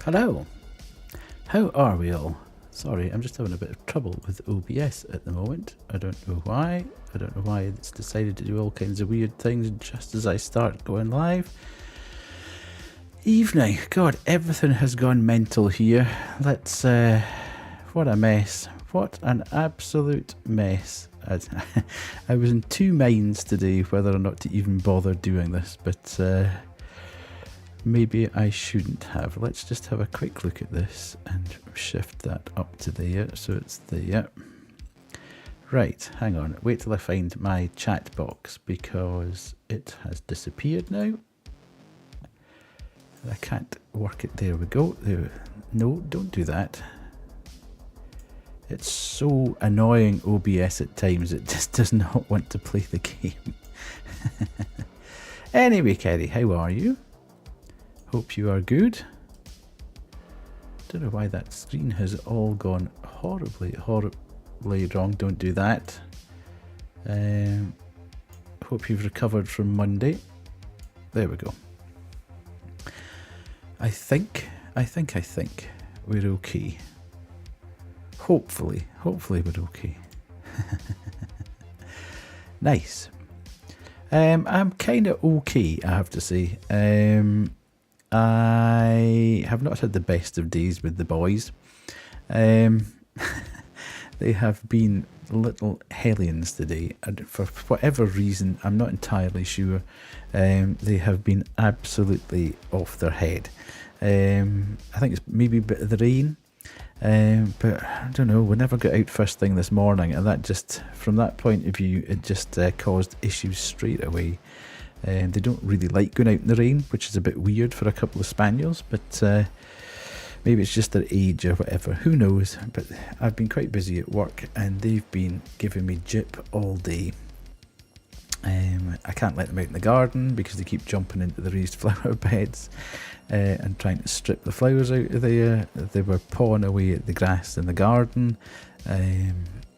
Hello. How are we all? Sorry, I'm just having a bit of trouble with OBS at the moment. I don't know why. I don't know why it's decided to do all kinds of weird things just as I start going live. Evening. God, everything has gone mental here. Let's, what a mess. What an absolute mess. I was in two minds today whether or not to even bother doing this, but maybe I shouldn't have. Let's just have a quick look at this and shift that up to there so it's there. Right, hang on. Wait till I find my chat box because it has disappeared now. I can't work it. There we go. There. No, don't do that. It's so annoying, OBS, at times. It just does not want to play the game. Anyway, Kerry, how are you? Hope you are good. Don't know why that screen has all gone horribly wrong. Don't do that. Hope you've recovered from Monday. There we go. I think we're okay. Hopefully we're okay. Nice. I'm kind of okay, I have to say. I have not had the best of days with the boys. They have been little hellions today, and for whatever reason, I'm not entirely sure. They have been absolutely off their head. I think it's maybe a bit of the rain, but I don't know. We never got out first thing this morning, and that just, from that point of view, it just caused issues straight away. They don't really like going out in the rain, which is a bit weird for a couple of spaniels, but maybe it's just their age or whatever, who knows. But I've been quite busy at work and they've been giving me jip all day. I can't let them out in the garden because they keep jumping into the raised flower beds and trying to strip the flowers out of there. They were pawing away at the grass in the garden.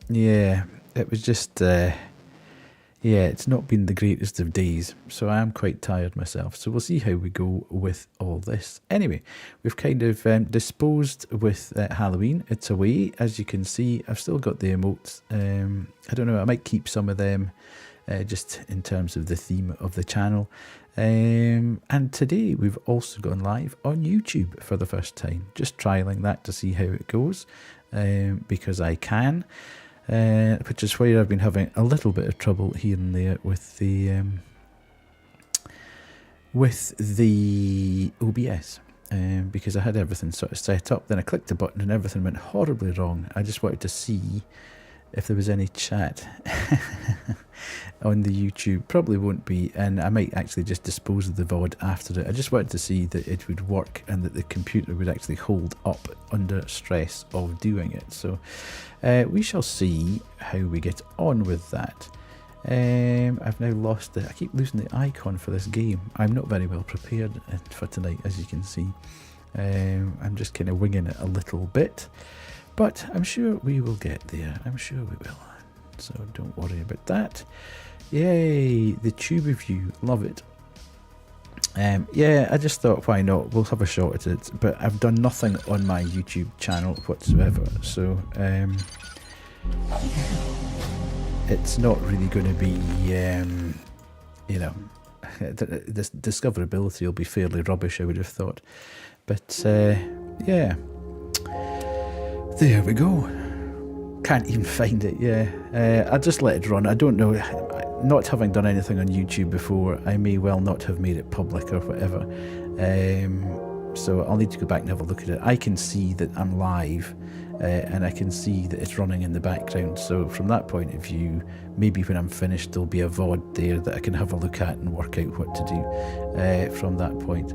Yeah, it was just... yeah, it's not been the greatest of days, so I am quite tired myself. So we'll see how we go with all this. Anyway, we've kind of disposed with Halloween. It's away, as you can see. I've still got the emotes. I don't know, I might keep some of them just in terms of the theme of the channel. And today we've also gone live on YouTube for the first time. Just trialling that to see how it goes, because I can. Which is why I've been having a little bit of trouble here and there with the OBS, because I had everything sort of set up. Then I clicked the button and everything went horribly wrong. I just wanted to see if there was any chat on the YouTube. Probably won't be, and I might actually just dispose of the VOD after it. I just wanted to see that it would work and that the computer would actually hold up under stress of doing it. So we shall see how we get on with that. I've now lost it. I keep losing the icon for this game. I'm not very well prepared for tonight, as you can see. I'm just kind of winging it a little bit. But I'm sure we will get there. I'm sure we will. So don't worry about that. Yay, the tube review. Love it. Yeah, I just thought, why not? We'll have a shot at it. But I've done nothing on my YouTube channel whatsoever. So it's not really going to be, you know, this discoverability will be fairly rubbish, I would have thought. But yeah. There we go. Can't even find it, yeah. I'll just let it run. I don't know. Not having done anything on YouTube before, I may well not have made it public or whatever. So I'll need to go back and have a look at it. I can see that I'm live, and I can see that it's running in the background. So from that point of view, maybe when I'm finished, there'll be a VOD there that I can have a look at and work out what to do from that point.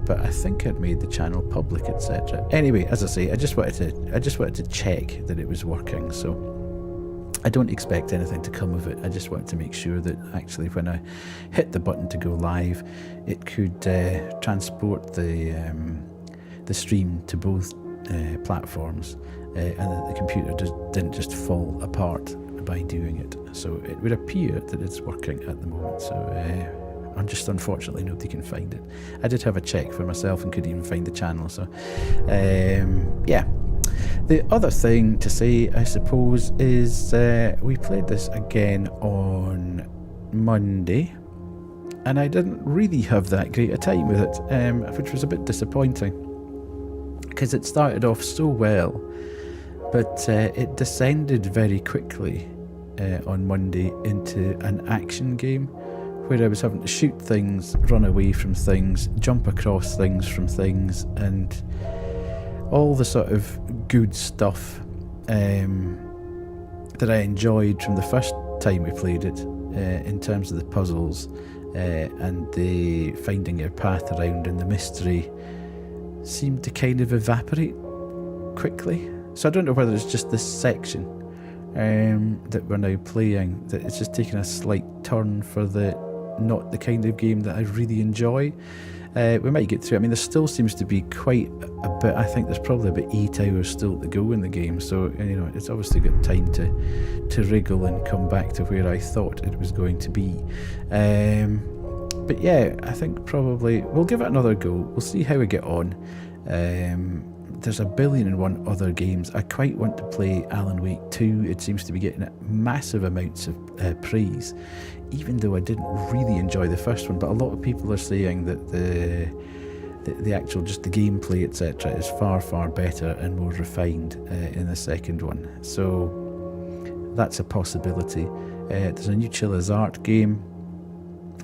But I think I'd made the channel public, etc. Anyway, as I say, I just wanted to check that it was working. So I don't expect anything to come of it. I just wanted to make sure that actually when I hit the button to go live, it could transport the stream to both platforms, and that the computer didn't just fall apart by doing it. So it would appear that it's working at the moment. So and just unfortunately nobody can find it. I did have a check for myself and couldn't even find the channel, so yeah. The other thing to say, I suppose, is we played this again on Monday, and I didn't really have that great a time with it, which was a bit disappointing, because it started off so well, but it descended very quickly on Monday into an action game, where I was having to shoot things, run away from things, jump across things from things, and all the sort of good stuff that I enjoyed from the first time we played it, in terms of the puzzles and the finding your path around and the mystery, seemed to kind of evaporate quickly. So I don't know whether it's just this section that we're now playing, that it's just taken a slight turn for not the kind of game that I really enjoy. We might get through it. I mean, there still seems to be quite a bit. I think there's probably about 8 hours still to go in the game, so you know, it's obviously got time to wriggle and come back to where I thought it was going to be. But yeah, I think probably we'll give it another go. We'll see how we get on. There's a billion and one other games. I quite want to play Alan Wake 2. It seems to be getting massive amounts of praise, even though I didn't really enjoy the first one. But a lot of people are saying that the actual, just the gameplay, etc., is far better and more refined in the second one. So that's a possibility. There's a new Chilla's Art game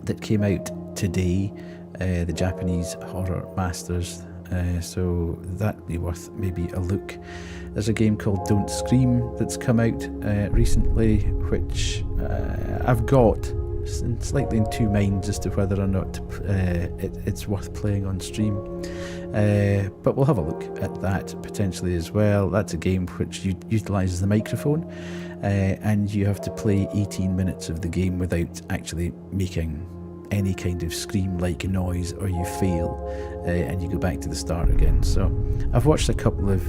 that came out today, the Japanese Horror Masters. So that'd be worth maybe a look. There's a game called Don't Scream that's come out recently, which I've got slightly in two minds as to whether or not it's worth playing on stream. But we'll have a look at that potentially as well. That's a game which utilises the microphone, and you have to play 18 minutes of the game without actually making any kind of scream-like noise, or you fail and you go back to the start again. So I've watched a couple of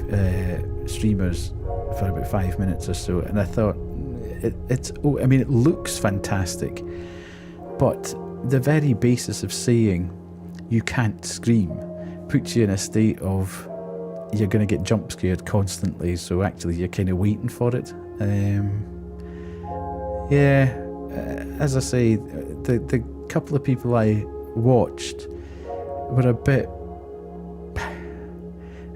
streamers for about 5 minutes or so, and I thought I mean, it looks fantastic, but the very basis of saying you can't scream puts you in a state of you're going to get jump scared constantly, so actually you're kind of waiting for it. Yeah, as I say, the couple of people I watched were a bit,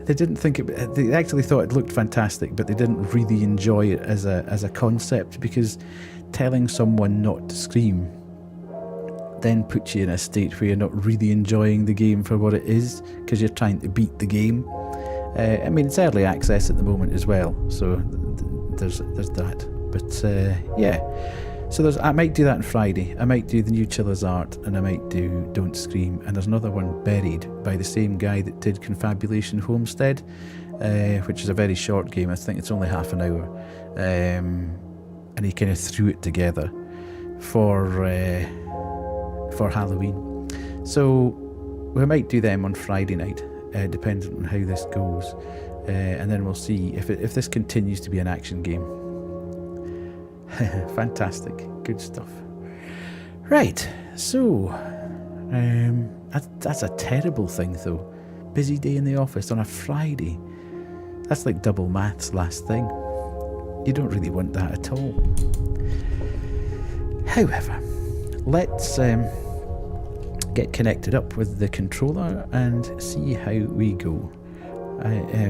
they didn't think it, they actually thought it looked fantastic, but they didn't really enjoy it as a concept, because telling someone not to scream then puts you in a state where you're not really enjoying the game for what it is, because you're trying to beat the game. I mean, it's early access at the moment as well, so there's that. But yeah, so I might do that on Friday. I might do the new Chilla's Art, and I might do Don't Scream, and there's another one, Buried, by the same guy that did Confabulation Homestead, which is a very short game. I think it's only half an hour, and he kind of threw it together for Halloween. So we might do them on Friday night, depending on how this goes, and then we'll see if this continues to be an action game. Fantastic, good stuff. Right, so that's a terrible thing though. Busy day in the office on a Friday. That's like double maths last thing. You don't really want that at all. However, let's get connected up with the controller and see how we go.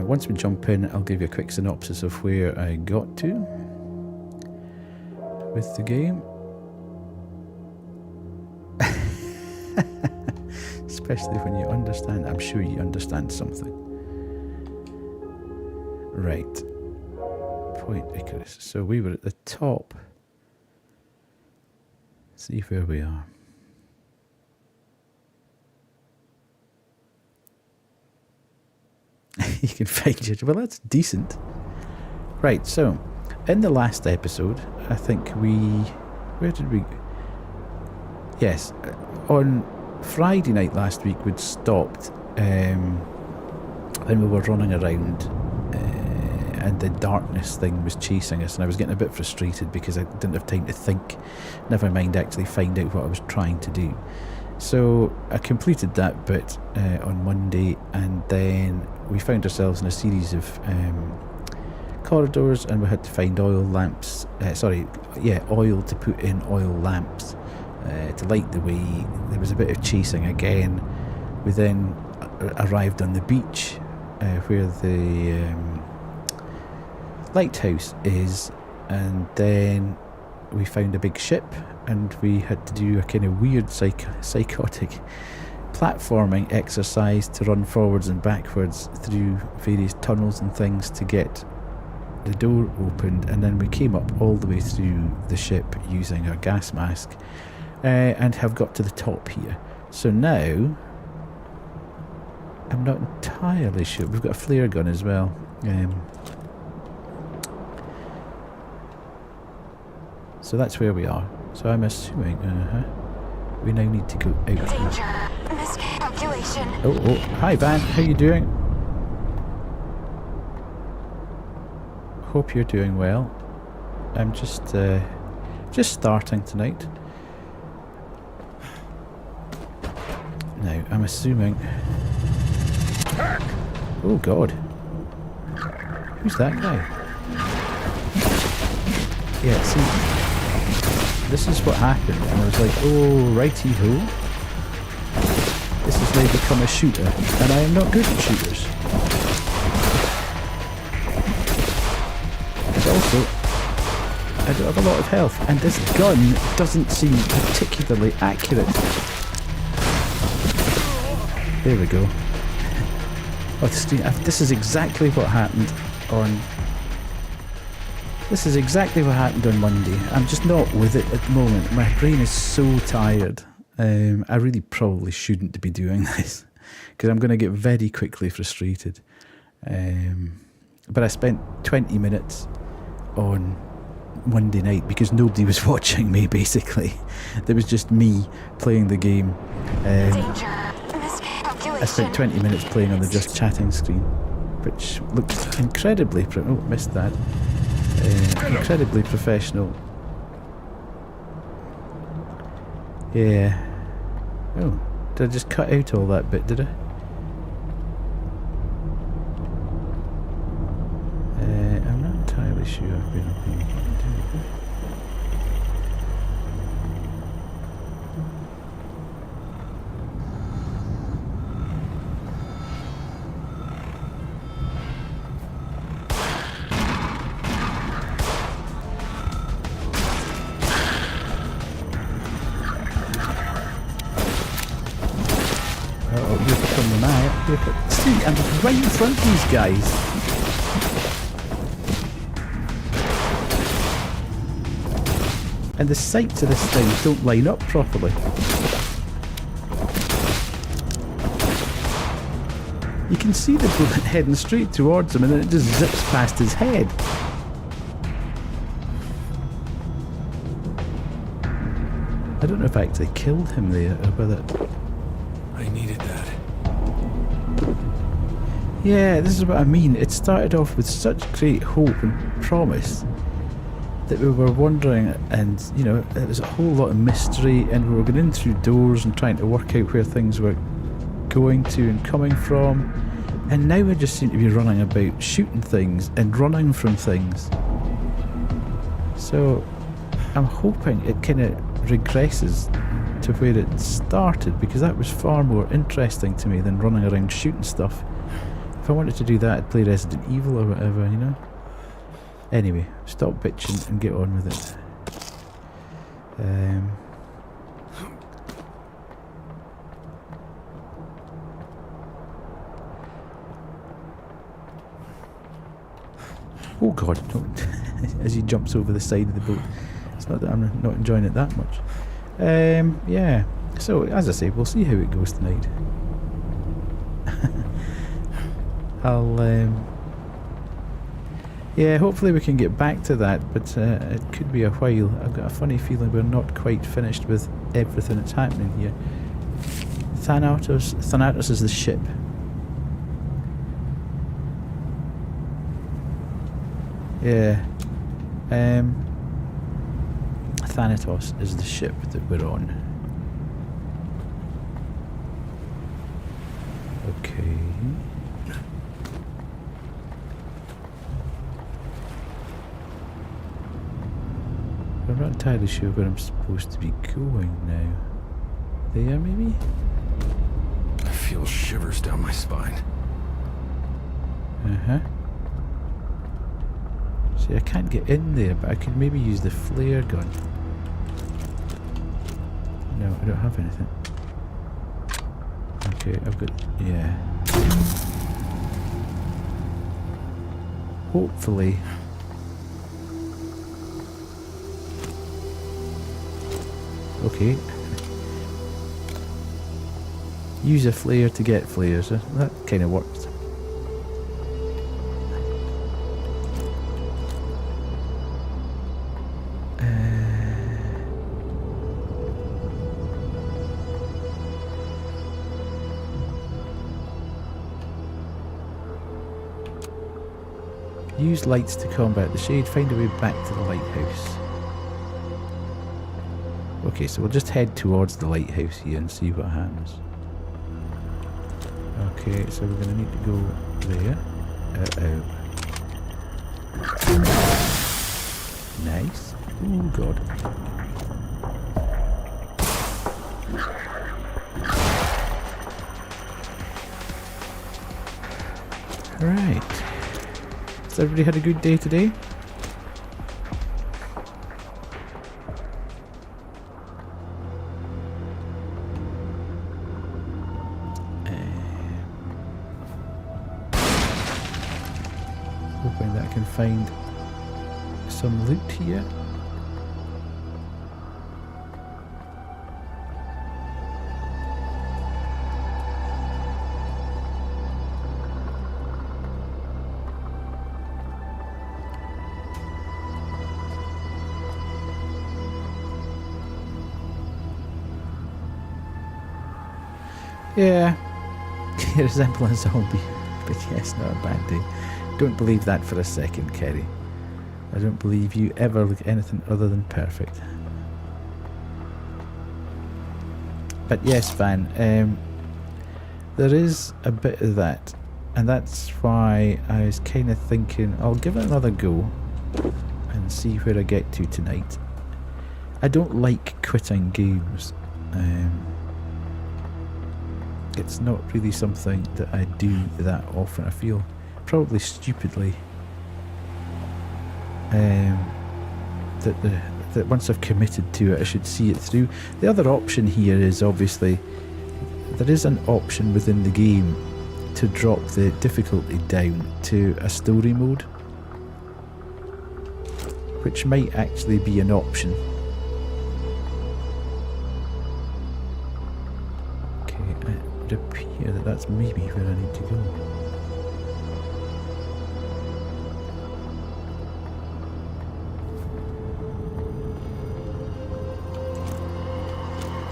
Once we jump in, I'll give you a quick synopsis of where I got to with the game. Especially when you understand, I'm sure you understand something. Right. Point Icarus. So we were at the top. See where we are. You can find your... Well, that's decent. Right, so in the last episode, I think where did we... Yes, on Friday night last week we'd stopped when we were running around and the darkness thing was chasing us, and I was getting a bit frustrated because I didn't have time to think, never mind actually find out what I was trying to do. So I completed that bit on Monday, and then we found ourselves in a series of corridors, and we had to find oil lamps. Oil to put in oil lamps to light the way. There was a bit of chasing again. We then arrived on the beach where the lighthouse is, and then we found a big ship, and we had to do a kind of weird psychotic platforming exercise to run forwards and backwards through various tunnels and things to get the door opened, and then we came up all the way through the ship using our gas mask and have got to the top here. So now I'm not entirely sure. We've got a flare gun as well. So that's where we are. So I'm assuming we now need to go out. Danger. Miscalculation. Oh, hi Van, how you doing? Hope you're doing well. I'm just starting tonight. Now, I'm assuming... Oh God. Who's that guy? Yeah, see... This is what happened, and I was like, oh, righty-ho. This is now become a shooter, and I am not good at shooters. And also, I don't have a lot of health, and this gun doesn't seem particularly accurate. There we go. Oh, this is exactly what happened on... This is exactly what happened on Monday. I'm just not with it at the moment. My brain is so tired. I really probably shouldn't be doing this, because I'm going to get very quickly frustrated. But I spent 20 minutes on Monday night because nobody was watching me, basically. There was just me playing the game. I spent 20 minutes playing on the just chatting screen, which looked incredibly... missed that. Incredibly professional. Yeah. Oh, did I just cut out all that bit, did I? I'm not entirely sure I've been paying attention. See, I'm right in front of these guys. And the sights of this thing don't line up properly. You can see the bullet heading straight towards him, and then it just zips past his head. I don't know if I actually killed him there or whether... I needed that. Yeah, this is what I mean. It started off with such great hope and promise that we were wondering, and you know, there was a whole lot of mystery, and we were going in through doors and trying to work out where things were going to and coming from, and now we just seem to be running about shooting things and running from things. So I'm hoping it kind of regresses to where it started, because that was far more interesting to me than running around shooting stuff. If I wanted to do that, I'd play Resident Evil or whatever, you know? Anyway, stop bitching and get on with it. Oh God, don't. As he jumps over the side of the boat. It's not that I'm not enjoying it that much. Yeah, so as I say, we'll see how it goes tonight. Yeah, hopefully we can get back to that, but it could be a while. I've got a funny feeling we're not quite finished with everything that's happening here. Thanatos is the ship. Yeah. Thanatos is the ship that we're on. Okay. I'm not entirely sure where I'm supposed to be going now. There, maybe? I feel shivers down my spine. Uh-huh. See, I can't get in there, but I could maybe use the flare gun. No, I don't have anything. Okay, I've got... yeah. Hopefully... okay. Use a flare to get flares. That kind of works. Use lights to combat the shade. Find a way back to the lighthouse. Okay, so we'll just head towards the lighthouse here and see what happens. Okay, so we're going to need to go there. Nice. Oh god. Right. Has everybody had a good day today? Hoping that I can find some loot here. Yeah, you resemble a zombie, but yes, not a bad day. Don't believe that for a second, Kerry. I don't believe you ever look anything other than perfect. But yes, Van, there is a bit of that, and that's why I was kind of thinking I'll give it another go and see where I get to tonight. I don't like quitting games. It's not really something that I do that often. I feel probably stupidly that once I've committed to it I should see it through. The other option here is obviously there is an option within the game to drop the difficulty down to a story mode, which might actually be an option. It would appear that that's maybe where I need to go.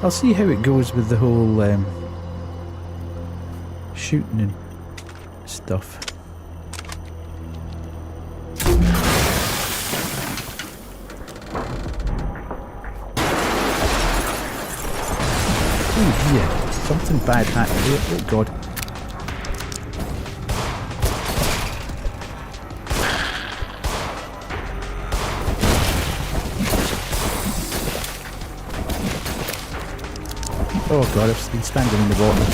I'll see how it goes with the whole shooting and stuff. Oh dear. Something bad happened here. Oh god. Oh god, I've been standing in the water.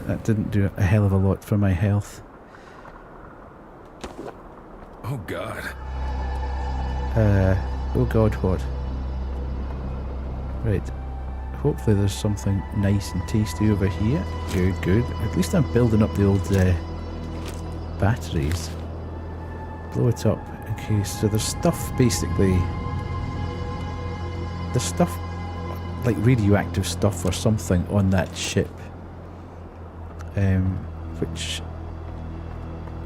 That didn't do a hell of a lot for my health. Oh god. Oh god, what? Right. Hopefully there's something nice and tasty over here. Good, good. At least I'm building up the old batteries. Blow it up. Okay, so there's stuff basically... There's stuff like radioactive stuff or something on that ship. Which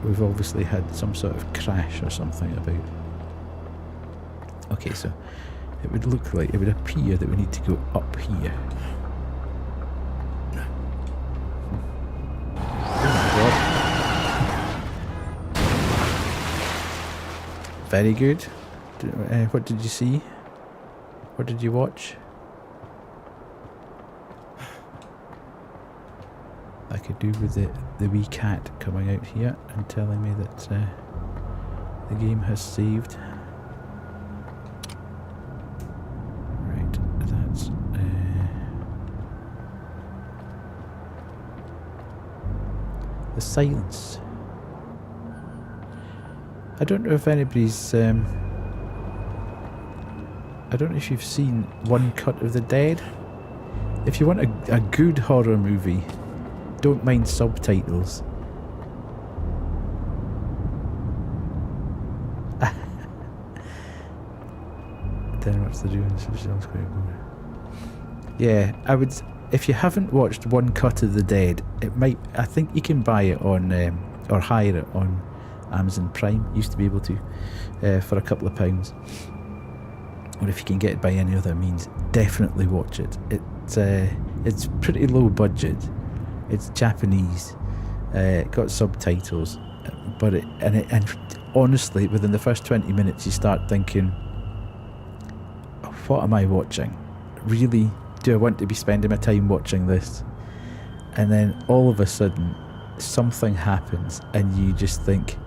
we've obviously had some sort of crash or something about. Okay, so it would look like, it would appear that we need to go up here. Oh my god. Very good. What did you see? What did you watch? I could do with the wee cat coming out here and telling me that the game has saved. Right, that's the silence. I don't know if anybody's I don't know if you've seen One Cut of the Dead. If you want a good horror movie, don't mind subtitles. Then what's the doing? Yeah, I would. If you haven't watched One Cut of the Dead, it might. I think you can buy it on or hire it on Amazon Prime. Used to be able to for a couple of £. Or if you can get it by any other means, definitely watch it. It's pretty low budget. It's Japanese, got subtitles, but and honestly, within the first 20 minutes, you start thinking, "What am I watching? Really? Do I want to be spending my time watching this?" And then all of a sudden, something happens, and you just think,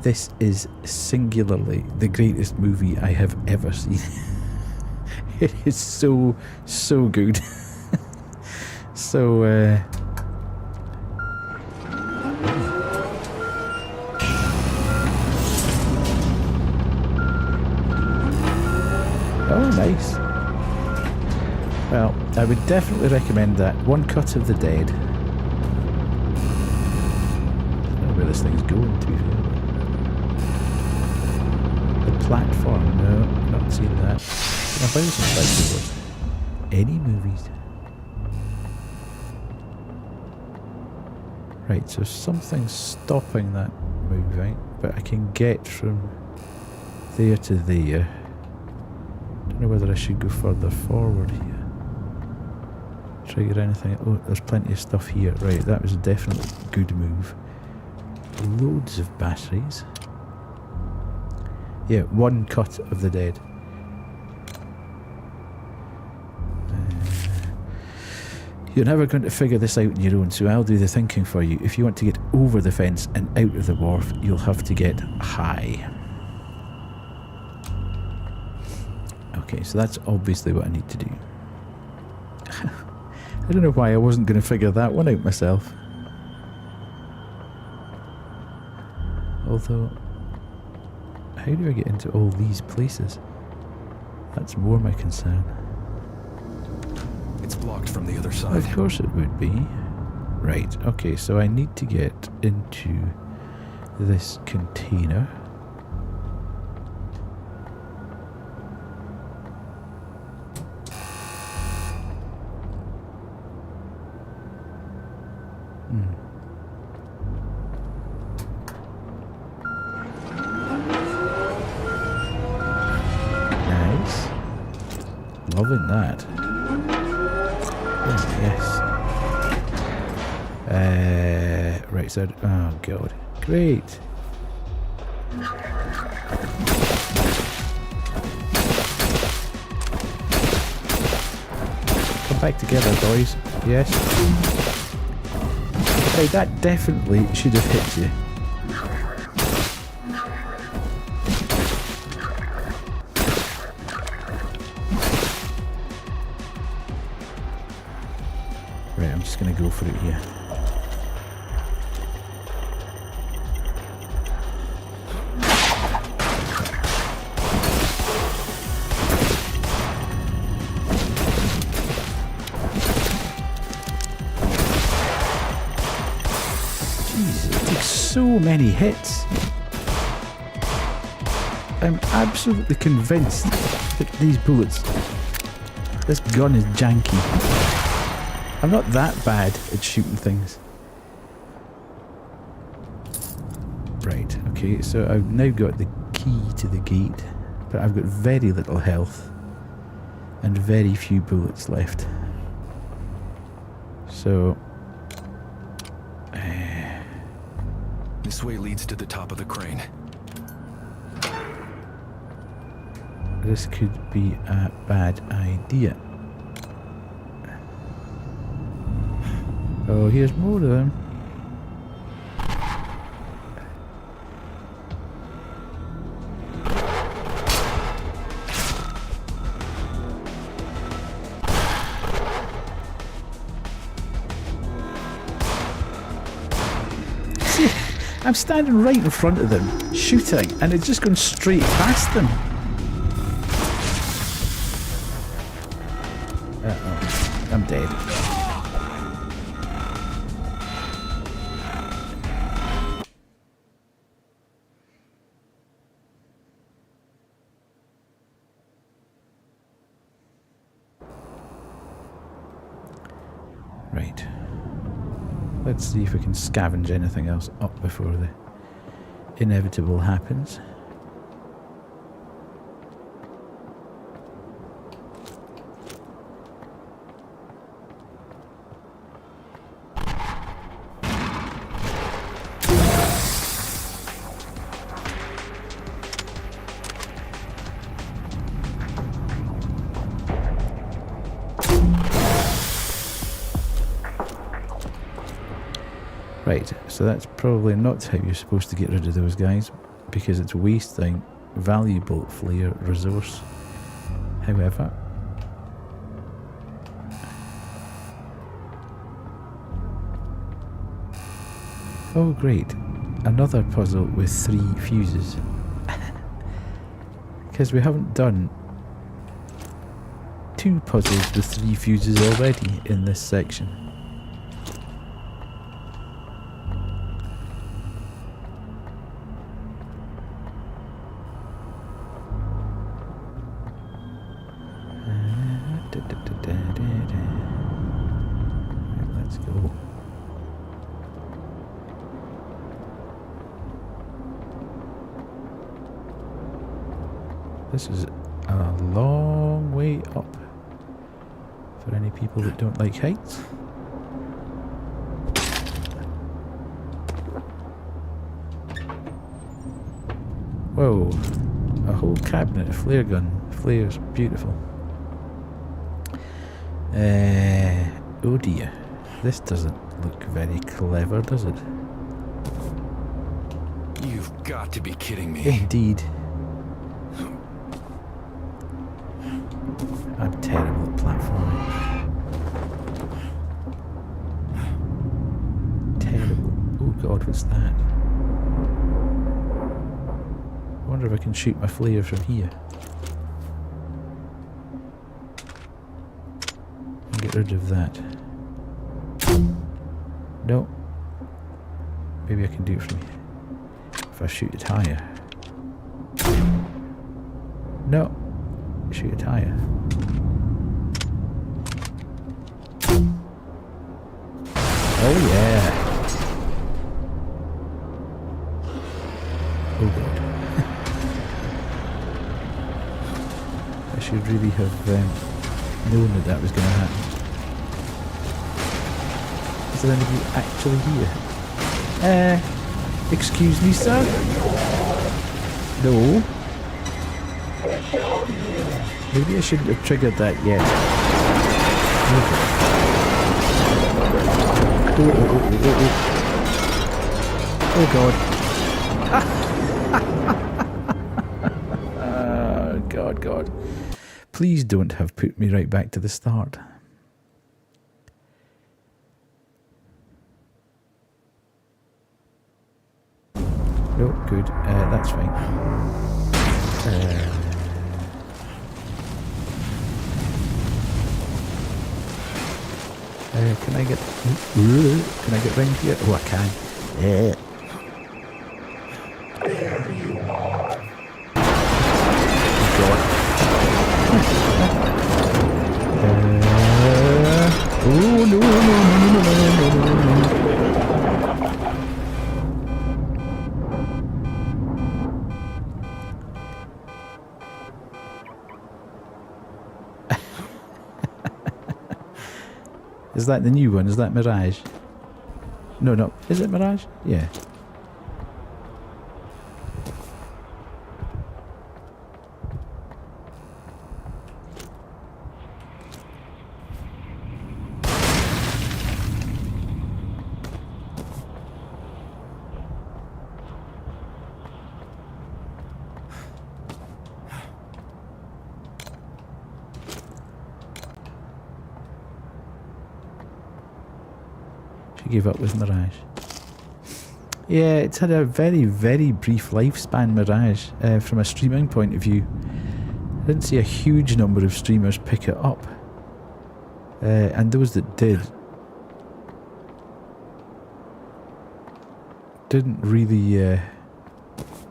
"This is singularly the greatest movie I have ever seen." It is so good. So. Oh, nice. Well, I would definitely recommend that. One Cut of the Dead. I don't know where this thing's going, to be fair. The platform, no, not seen that. I find some festivals. Any movies? Right, so something's stopping that moving, but I can get from there to there. Don't know whether I should go further forward here. Trigger anything. Oh, there's plenty of stuff here. Right, that was a definitely good move. Loads of batteries. Yeah, One Cut of the Dead. You're never going to figure this out on your own, so I'll do the thinking for you. If you want to get over the fence and out of the wharf, you'll have to get high. Okay, so that's obviously what I need to do. I don't know why I wasn't going to figure that one out myself. Although, how do I get into all these places? That's more my concern. It's blocked from the other side. Of course it would be. Right, okay, so I need to get into this container. Nice. Loving that. Oh, yes. Right side. Oh, God. Great. Come back together, boys. Yes. Okay, that definitely should have hit you. Right, I'm just going to go for it here. Jesus, it takes so many hits. I'm absolutely convinced that these bullets, this gun is janky. I'm not that bad at shooting things. Right, okay, so I've now got the key to the gate, but I've got very little health and very few bullets left. So... This way leads to the top of the crane. this could be a bad idea. Oh, here's more of them. See, I'm standing right in front of them, shooting, and it's just going straight past them. Uh-oh, I'm dead. Right. Let's see if we can scavenge anything else up before the inevitable happens. Right, so that's probably not how you're supposed to get rid of those guys, because it's wasting valuable flare resource. However, oh great, another puzzle with 3 fuses. Because we haven't done 2 puzzles with 3 fuses already in this section. Let's go. This is a long way up for any people that don't like heights. Whoa, a whole cabinet of flare gun. Flares, beautiful. Oh dear, this doesn't look very clever, does it? You've got to be kidding me. Indeed. I'm terrible at platforming. Terrible. Oh god, what's that? I wonder if I can shoot my flare from here. Get rid of that. No. Maybe I can do it from here. If I shoot it higher. No. Shoot it higher. Oh yeah. Oh god. I should really have known that that was going to happen. Is there anybody actually here? Excuse me, sir? No. Maybe I shouldn't have triggered that yet. Oh god. God. Please don't have put me right back to the start. No, good. That's fine. Can I get round here? Oh, I can. God. Oh no. Is that the new one? Is that Mirage? No. Is it Mirage? Yeah. She gave up with Mirage. Yeah, it's had a very, very brief lifespan, Mirage, from a streaming point of view. I didn't see a huge number of streamers pick it up. And those that didn't really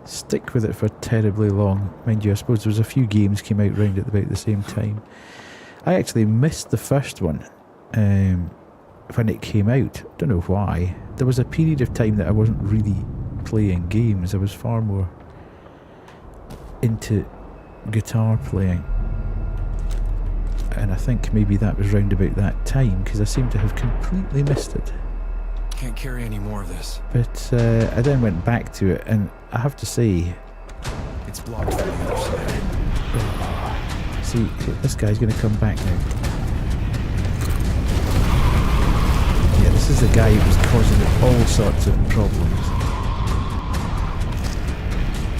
stick with it for terribly long. Mind you, I suppose there was a few games came out round at about the same time. I actually missed the first one when it came out. Don't know why. There was a period of time that I wasn't really playing games. I was far more into guitar playing. And I think maybe that was round about that time, because I seem to have completely missed it. Can't carry any more of this. But I then went back to it, and I have to say... It's blocked from the other side. See, this guy's going to come back now. Yeah, this is the guy who was causing all sorts of problems.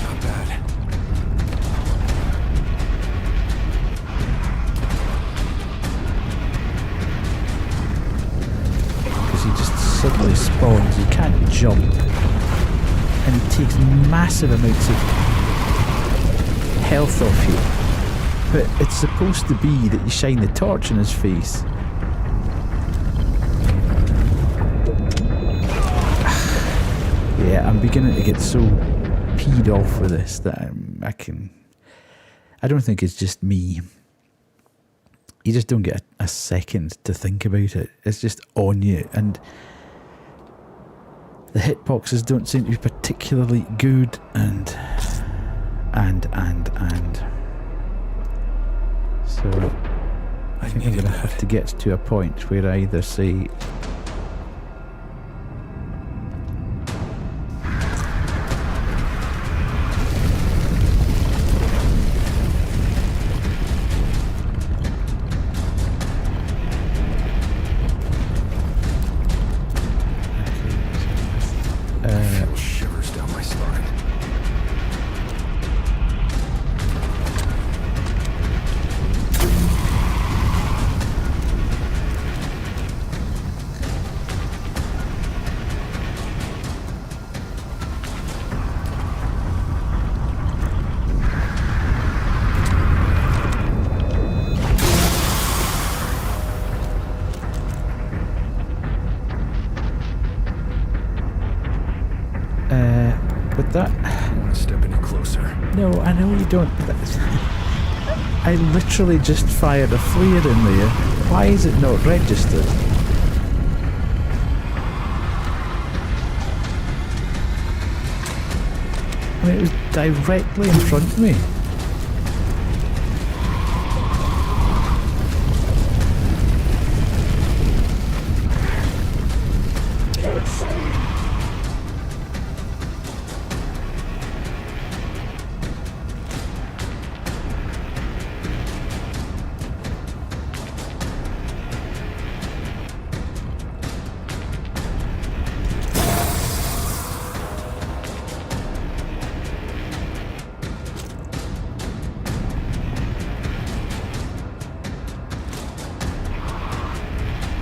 Not bad. Because he just suddenly spawns, he can't jump. And he takes massive amounts of health off you. But it's supposed to be that you shine the torch in his face. Yeah, I'm beginning to get so peed off with this that I don't think it's just me. You just don't get a second to think about it. It's just on you, and the hitboxes don't seem to be particularly good, and. So I think I'm going to have to get to a point where I either say I feel shivers down my spine. but that... I don't want to step any closer. No, I know you don't. I literally just fired a flare in there. Why is it not registered? I mean, it was directly in front of me.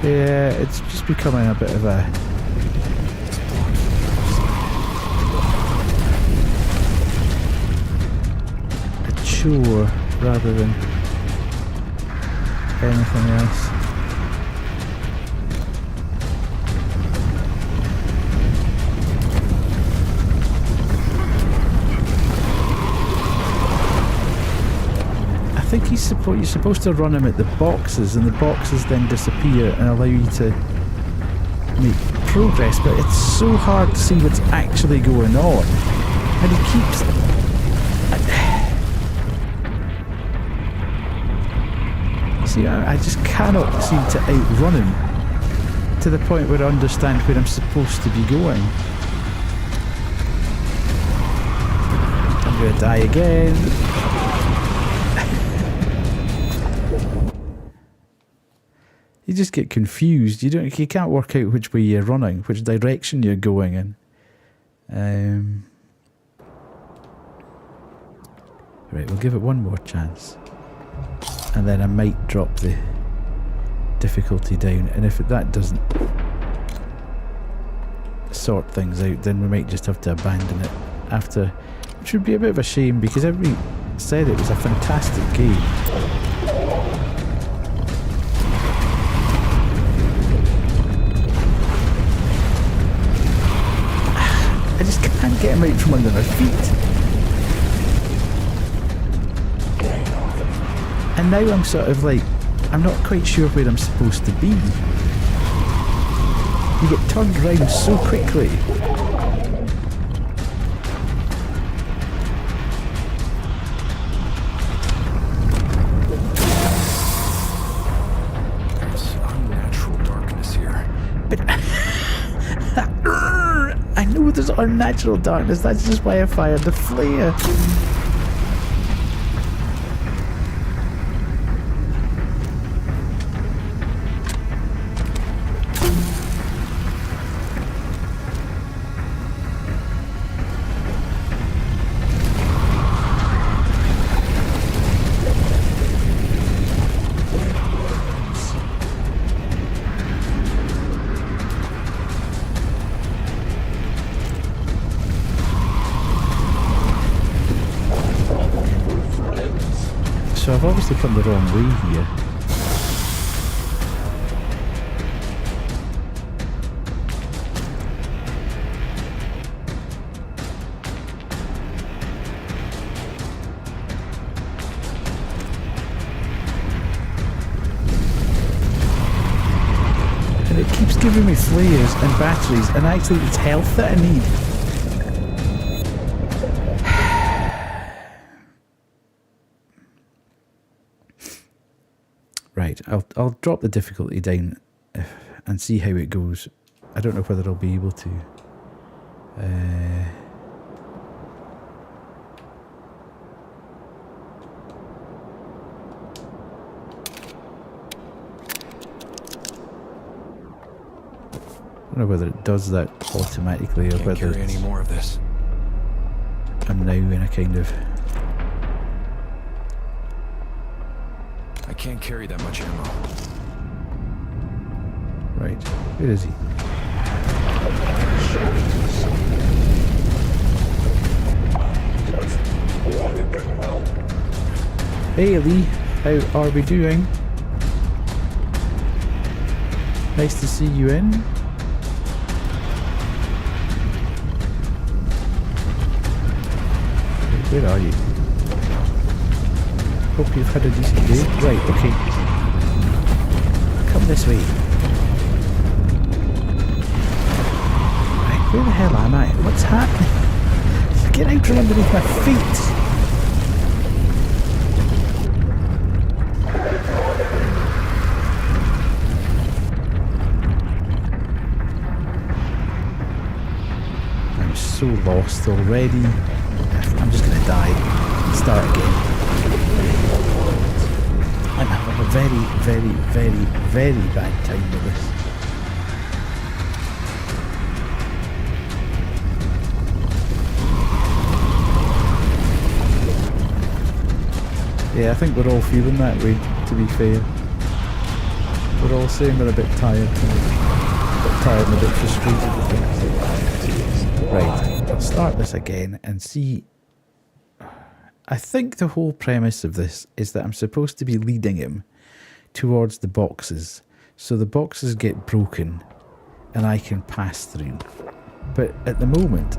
Yeah, it's just becoming a bit of a chore rather than anything else. I think you're supposed to run him at the boxes, and the boxes then disappear and allow you to make progress, but it's so hard to see what's actually going on. And he keeps... See, I just cannot seem to outrun him to the point where I understand where I'm supposed to be going. I'm going to die again. You just get confused. You can't work out which way you're running, which direction you're going in. Right, we'll give it one more chance, and then I might drop the difficulty down. And if that doesn't sort things out, then we might just have to abandon it after, which would be a bit of a shame because everybody said it was a fantastic game. I just can't get him out from under their feet. And now I'm sort of like, I'm not quite sure where I'm supposed to be. You get turned around so quickly. There's unnatural darkness here. But I know there's unnatural darkness, that's just why I fired the flare. So I've obviously come the wrong way here. And it keeps giving me flares and batteries, and actually it's health that I need. Right, I'll drop the difficulty down and see how it goes. I don't know whether I'll be able to. I don't know whether it does that automatically or Can't whether carry any more of this. I'm now in a kind of... I can't carry that much ammo. Right, where is he? Hey Lee, how are we doing? Nice to see you in. Where are you? Hope you've had a decent day. Right, okay. Come this way. Right, where the hell am I? What's happening? Get out from underneath my feet! I'm so lost already. I'm just gonna die and start again. I'm having a very, very, very, very bad time with this. Yeah, I think we're all feeling that way, to be fair. We're all saying we're a bit tired tonight. A bit tired and a bit frustrated with things. Right, I'll start this again and see. I think the whole premise of this is that I'm supposed to be leading him towards the boxes, so the boxes get broken and I can pass through. But at the moment,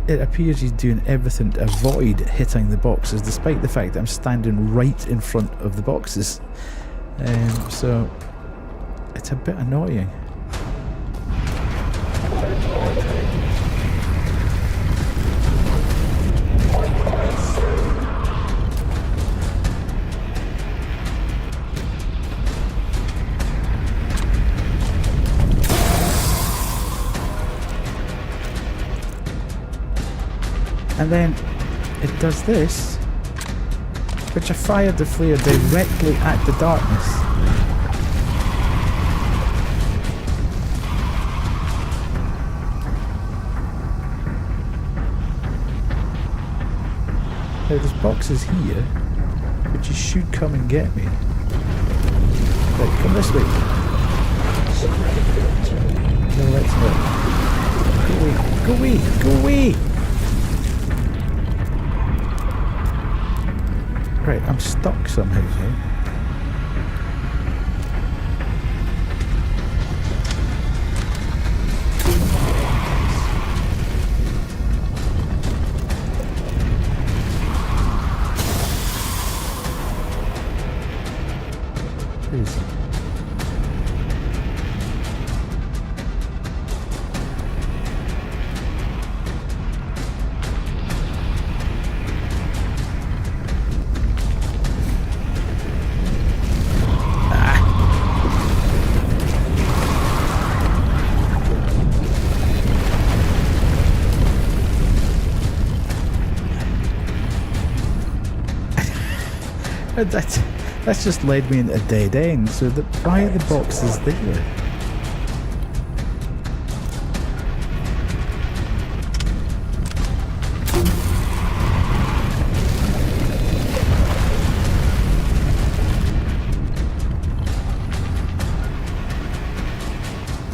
it appears he's doing everything to avoid hitting the boxes, despite the fact that I'm standing right in front of the boxes. So it's a bit annoying. And then it does this, which I fired the flare directly at the darkness. Now there's boxes here, which you should come and get me. Right, come this way. No, let's not. Go away! Go away! Right, I'm stuck somehow here. Please. That's just led me into a dead end, so why are the boxes there?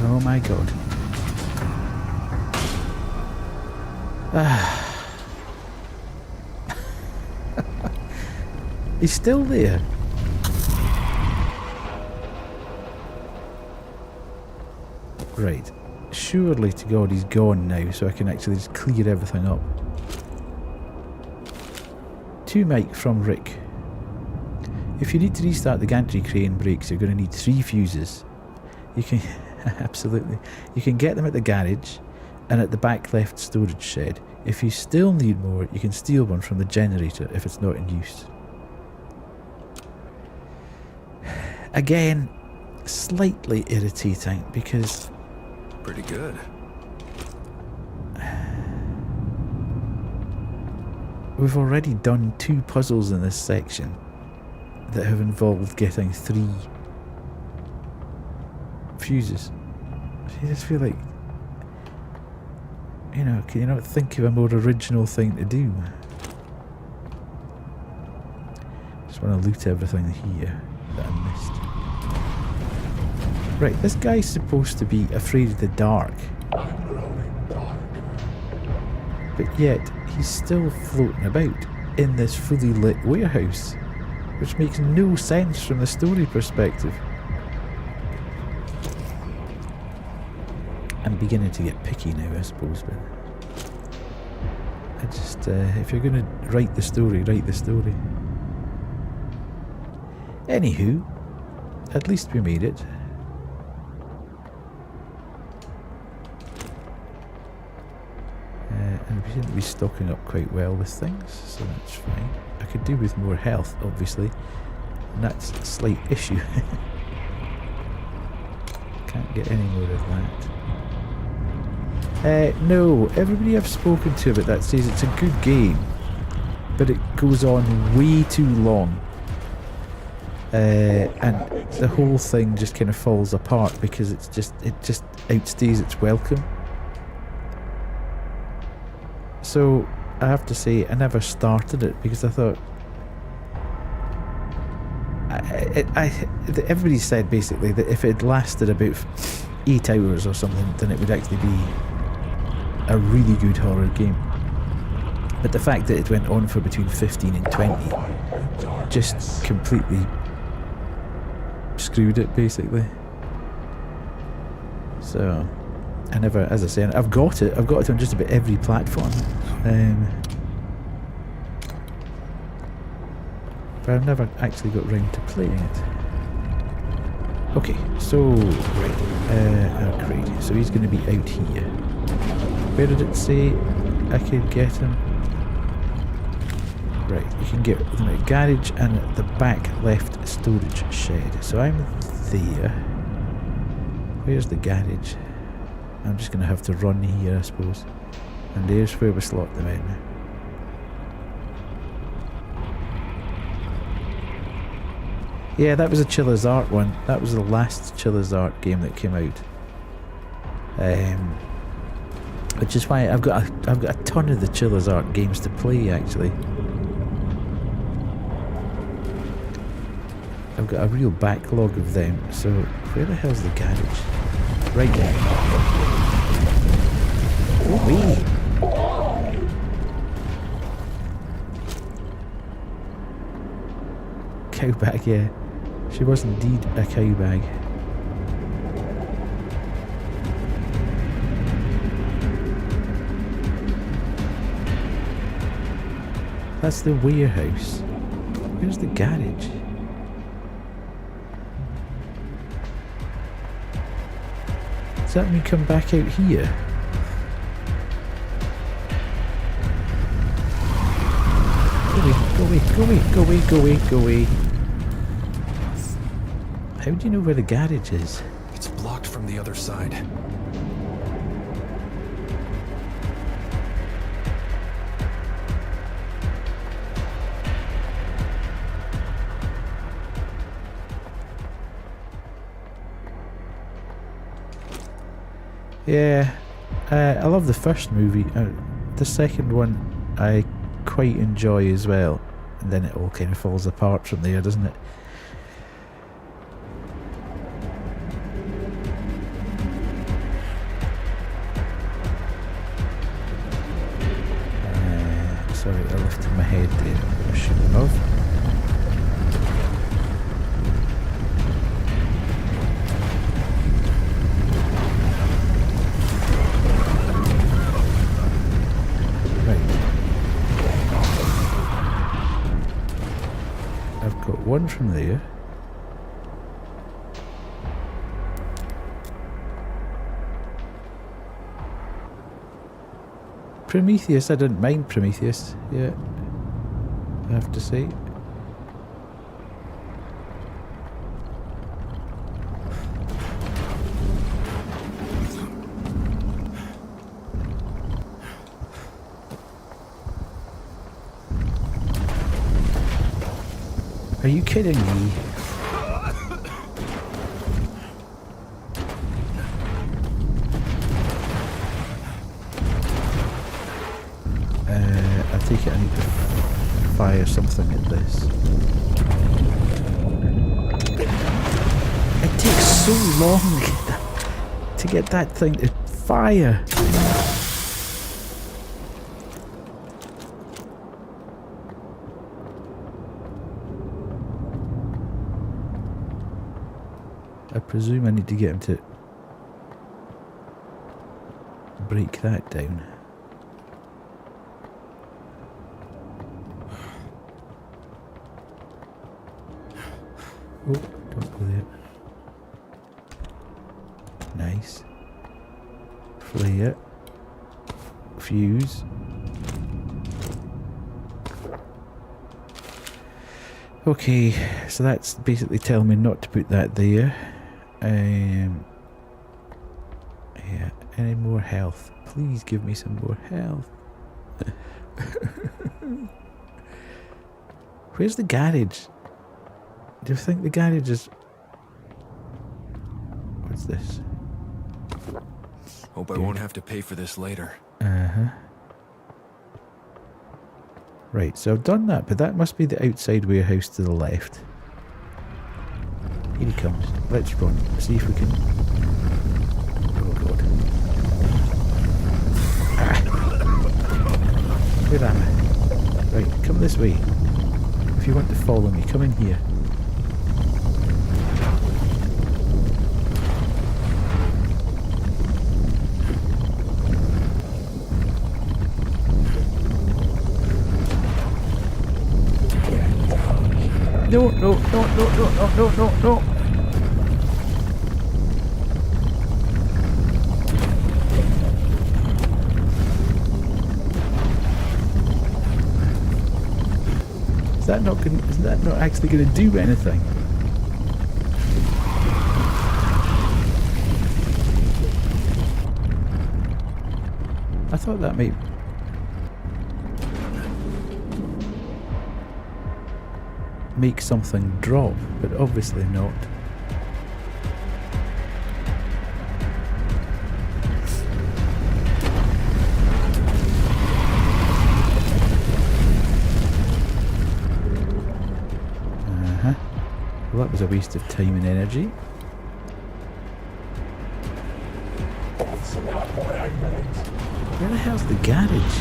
Oh my god. He's still there. Right. Surely to God he's gone now, so I can actually just clear everything up. 2 mic from Rick. If you need to restart the gantry crane brakes, you're going to need 3 fuses. You can... absolutely. You can get them at the garage and at the back left storage shed. If you still need more, you can steal one from the generator if it's not in use. Again, slightly irritating because... Pretty good. We've already done 2 puzzles in this section that have involved getting 3 fuses. I just feel like, you know, can you not think of a more original thing to do? Just want to loot everything here that I missed. Right, this guy's supposed to be afraid of the dark. But yet, he's still floating about in this fully lit warehouse, which makes no sense from the story perspective. I'm beginning to get picky now, I suppose, but I just, if you're going to write the story, write the story. Anywho, at least we made it. And we seem to be stocking up quite well with things, so that's fine. I could do with more health, obviously, and that's a slight issue. Can't get any more of that. No, everybody I've spoken to about that says it's a good game, but it goes on way too long. And the whole thing just kind of falls apart because it just outstays its welcome. So I have to say I never started it because I thought everybody said basically that if it lasted about 8 hours or something, then it would actually be a really good horror game. But the fact that it went on for between 15 and 20 just completely screwed it, basically. So I never, as I say, I've got it on just about every platform, but I've never actually got round to playing it. Okay, so right, great. So he's going to be out here. Where did it say I could get him? Right, you can get them at garage and at the back left storage shed. So I'm there. Where's the garage? I'm just going to have to run here, I suppose. And there's where we slot them in. Yeah, that was a Chiller's Art one. That was the last Chiller's Art game that came out. Which is why I've got a ton of the Chiller's Art games to play, actually. I've got a real backlog of them. So where the hell's the garage? Right there. Go away. Cow bag, yeah. She was indeed a cow bag. That's the warehouse. Where's the garage? Does that mean come back out here? Go away, go away, go away, go away, go away. How do you know where the garage is? It's blocked from the other side. Yeah, I love the first movie. The second one I quite enjoy as well. And then it all kind of falls apart from there, doesn't it? Sorry, I lifted my head there. I shouldn't have. One from there. Prometheus, I didn't mind Prometheus, yeah, I have to say. Are you kidding me? I take it I need to fire something at this. It takes so long to get that thing to fire. I presume I need to get him to break that down. Oh, don't go there. Nice. Flare. Fuse. Okay, so that's basically telling me not to put that there. Yeah, any more health? Please give me some more health. Where's the garage? Do you think the garage is... What's this? Hope I won't have to pay for this later. Uh-huh. Right, so I've done that, but that must be the outside warehouse to the left. Here he comes. Let's run. See if we can... Oh god. Ah. Where am I? Right, come this way. If you want to follow me, come in here. No, no, no, no, no, no, no, no, no. Is that not actually going to do anything? I thought that might... make something drop, but obviously not. Well, that was a waste of time and energy. That's not what I meant. Where the hell's the garage?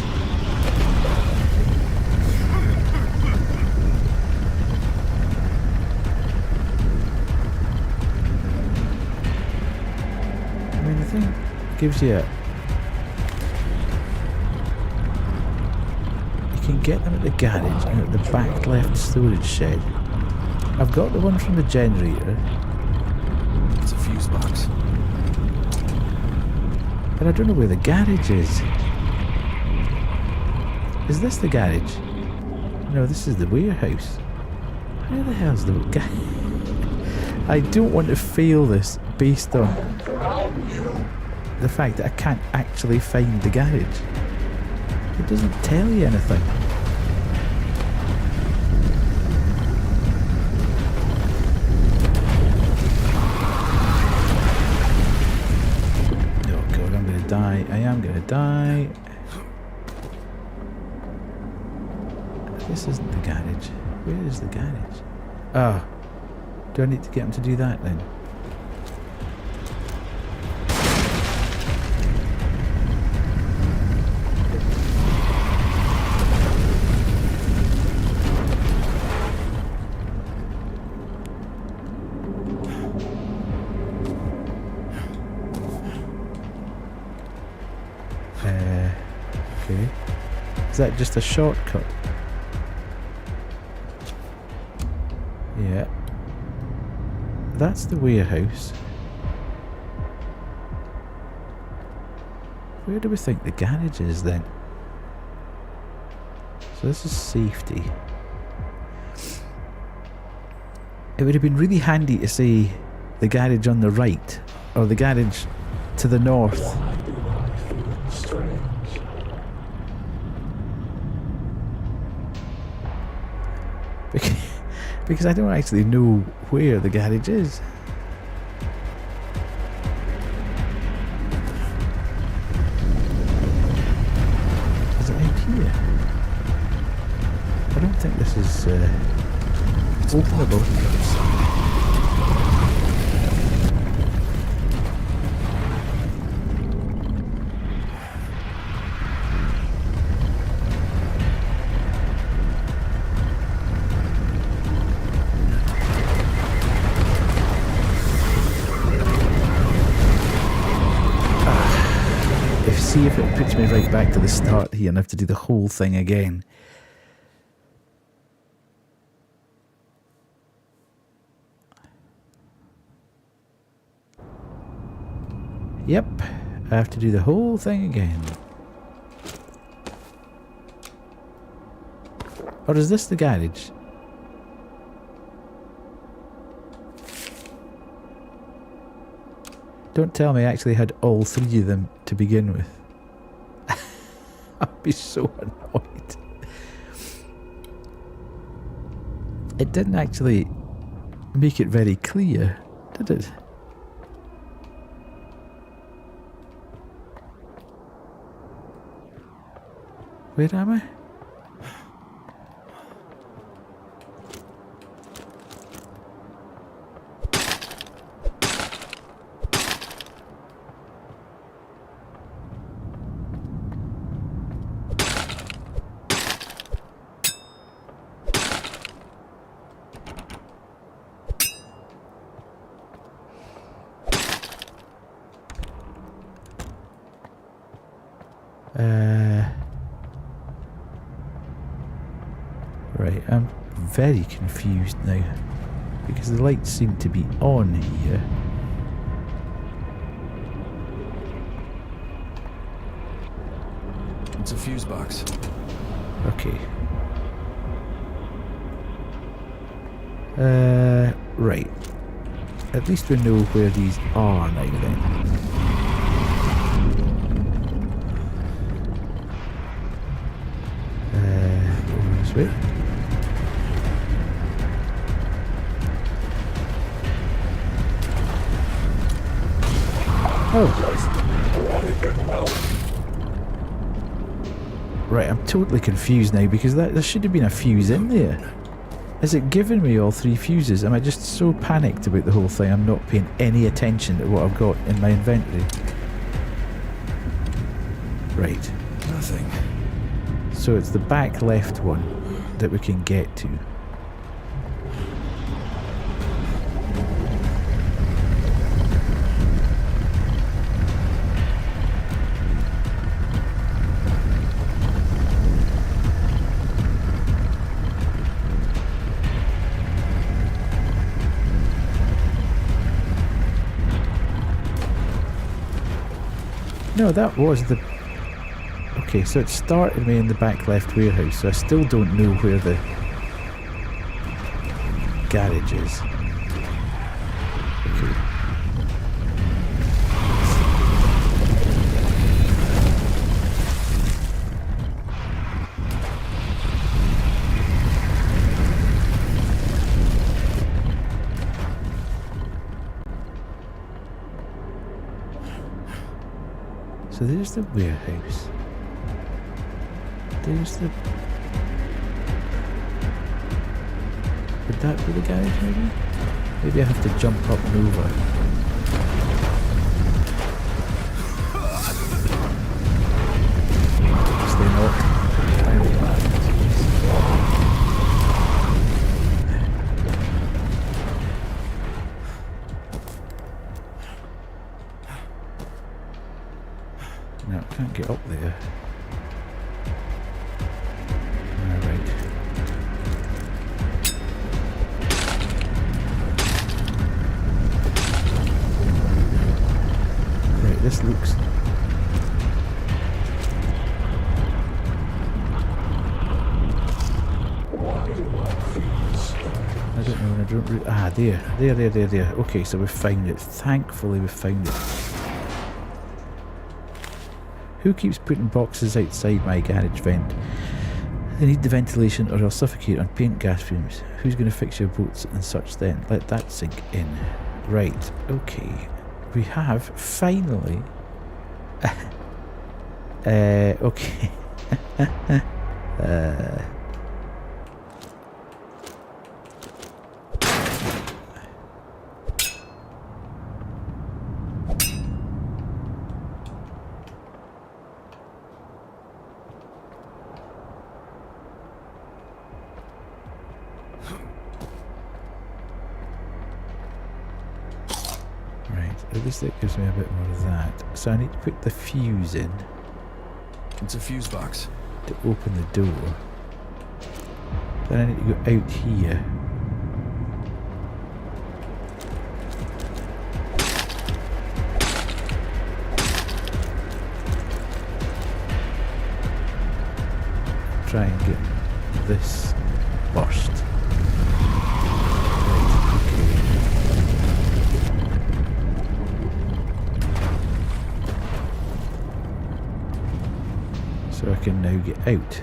I mean, the thing gives you you can get them at the garage and at the back left storage shed. I've got the one from the generator. It's a fuse box. But I don't know where the garage is. Is this the garage? No, this is the warehouse. Where the hell's the garage? I don't want to fail this based on the fact that I can't actually find the garage. It doesn't tell you anything. Die. I am gonna die. This isn't the garage. Where is the garage? Oh. Do I need to get him to do that then? Okay. Is that just a shortcut? Yeah. That's the warehouse. Where do we think the garage is then? So this is safety. It would have been really handy to say the garage on the right or the garage to the north. Because I don't actually know where the garage is. Is it out here? I don't think this is openable. See if it puts me right back to the start here and I have to do the whole thing again. Yep, I have to do the whole thing again. Or is this the garage? Don't tell me I actually had all three of them to begin with. I'd be so annoyed. It didn't actually make it very clear, did it? Where am I? Right, I'm very confused now because the lights seem to be on here. It's a fuse box. Okay. Right. At least we know where these are now then. Over this way. Oh. Right, I'm totally confused now because there should have been a fuse in there. Is it giving me all three fuses? Am I just so panicked about the whole thing I'm not paying any attention to what I've got in my inventory? Right. Nothing. So it's the back left one that we can get to. No, that was the... Okay, so it started me in the back left warehouse, so I still don't know where the garage is. Okay. So there's the warehouse. There's the... Would that be the garage maybe? Maybe I have to jump up and over. Stay not. No, I can't get up there. Alright. Right, this looks... I don't know, I don't really... Ah, there. Okay, so we found it. Thankfully we found it. Who keeps putting boxes outside my garage vent? They need the ventilation or they'll suffocate on paint gas fumes. Who's going to fix your boats and such then? Let that sink in. Right, okay. We have finally... okay. At least that gives me a bit more of that. So I need to put the fuse in. It's a fuse box. To open the door. Then I need to go out here. Try and get this burst. So I can now get out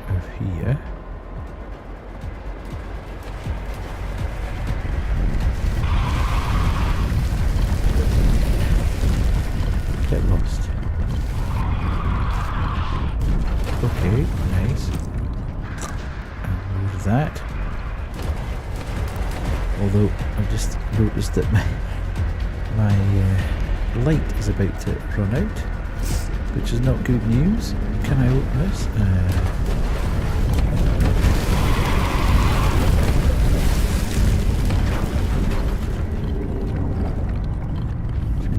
of here. Get lost. Okay, nice. And more of that. Although I've just noticed that my light is about to run out, which is not good news. Can I open this?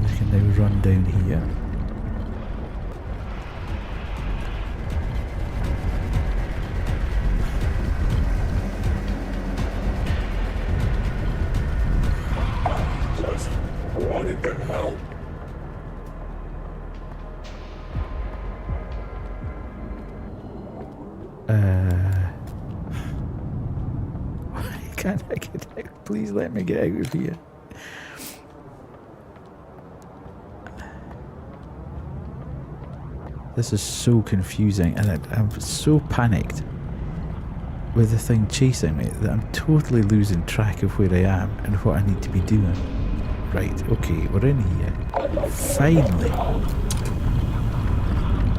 I can now run down here. Why can't I get out? Please let me get out of here. This is so confusing, and I'm so panicked with the thing chasing me that I'm totally losing track of where I am and what I need to be doing. Right, okay, we're in here. Finally,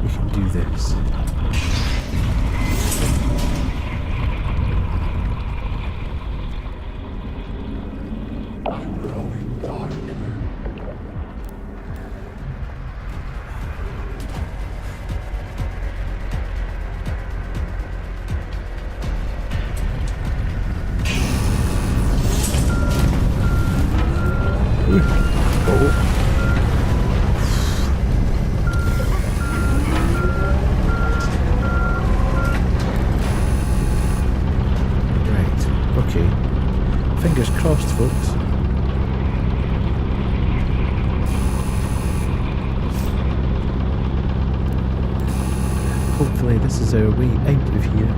we can do this. Fingers crossed, folks. Hopefully this is our way out of here.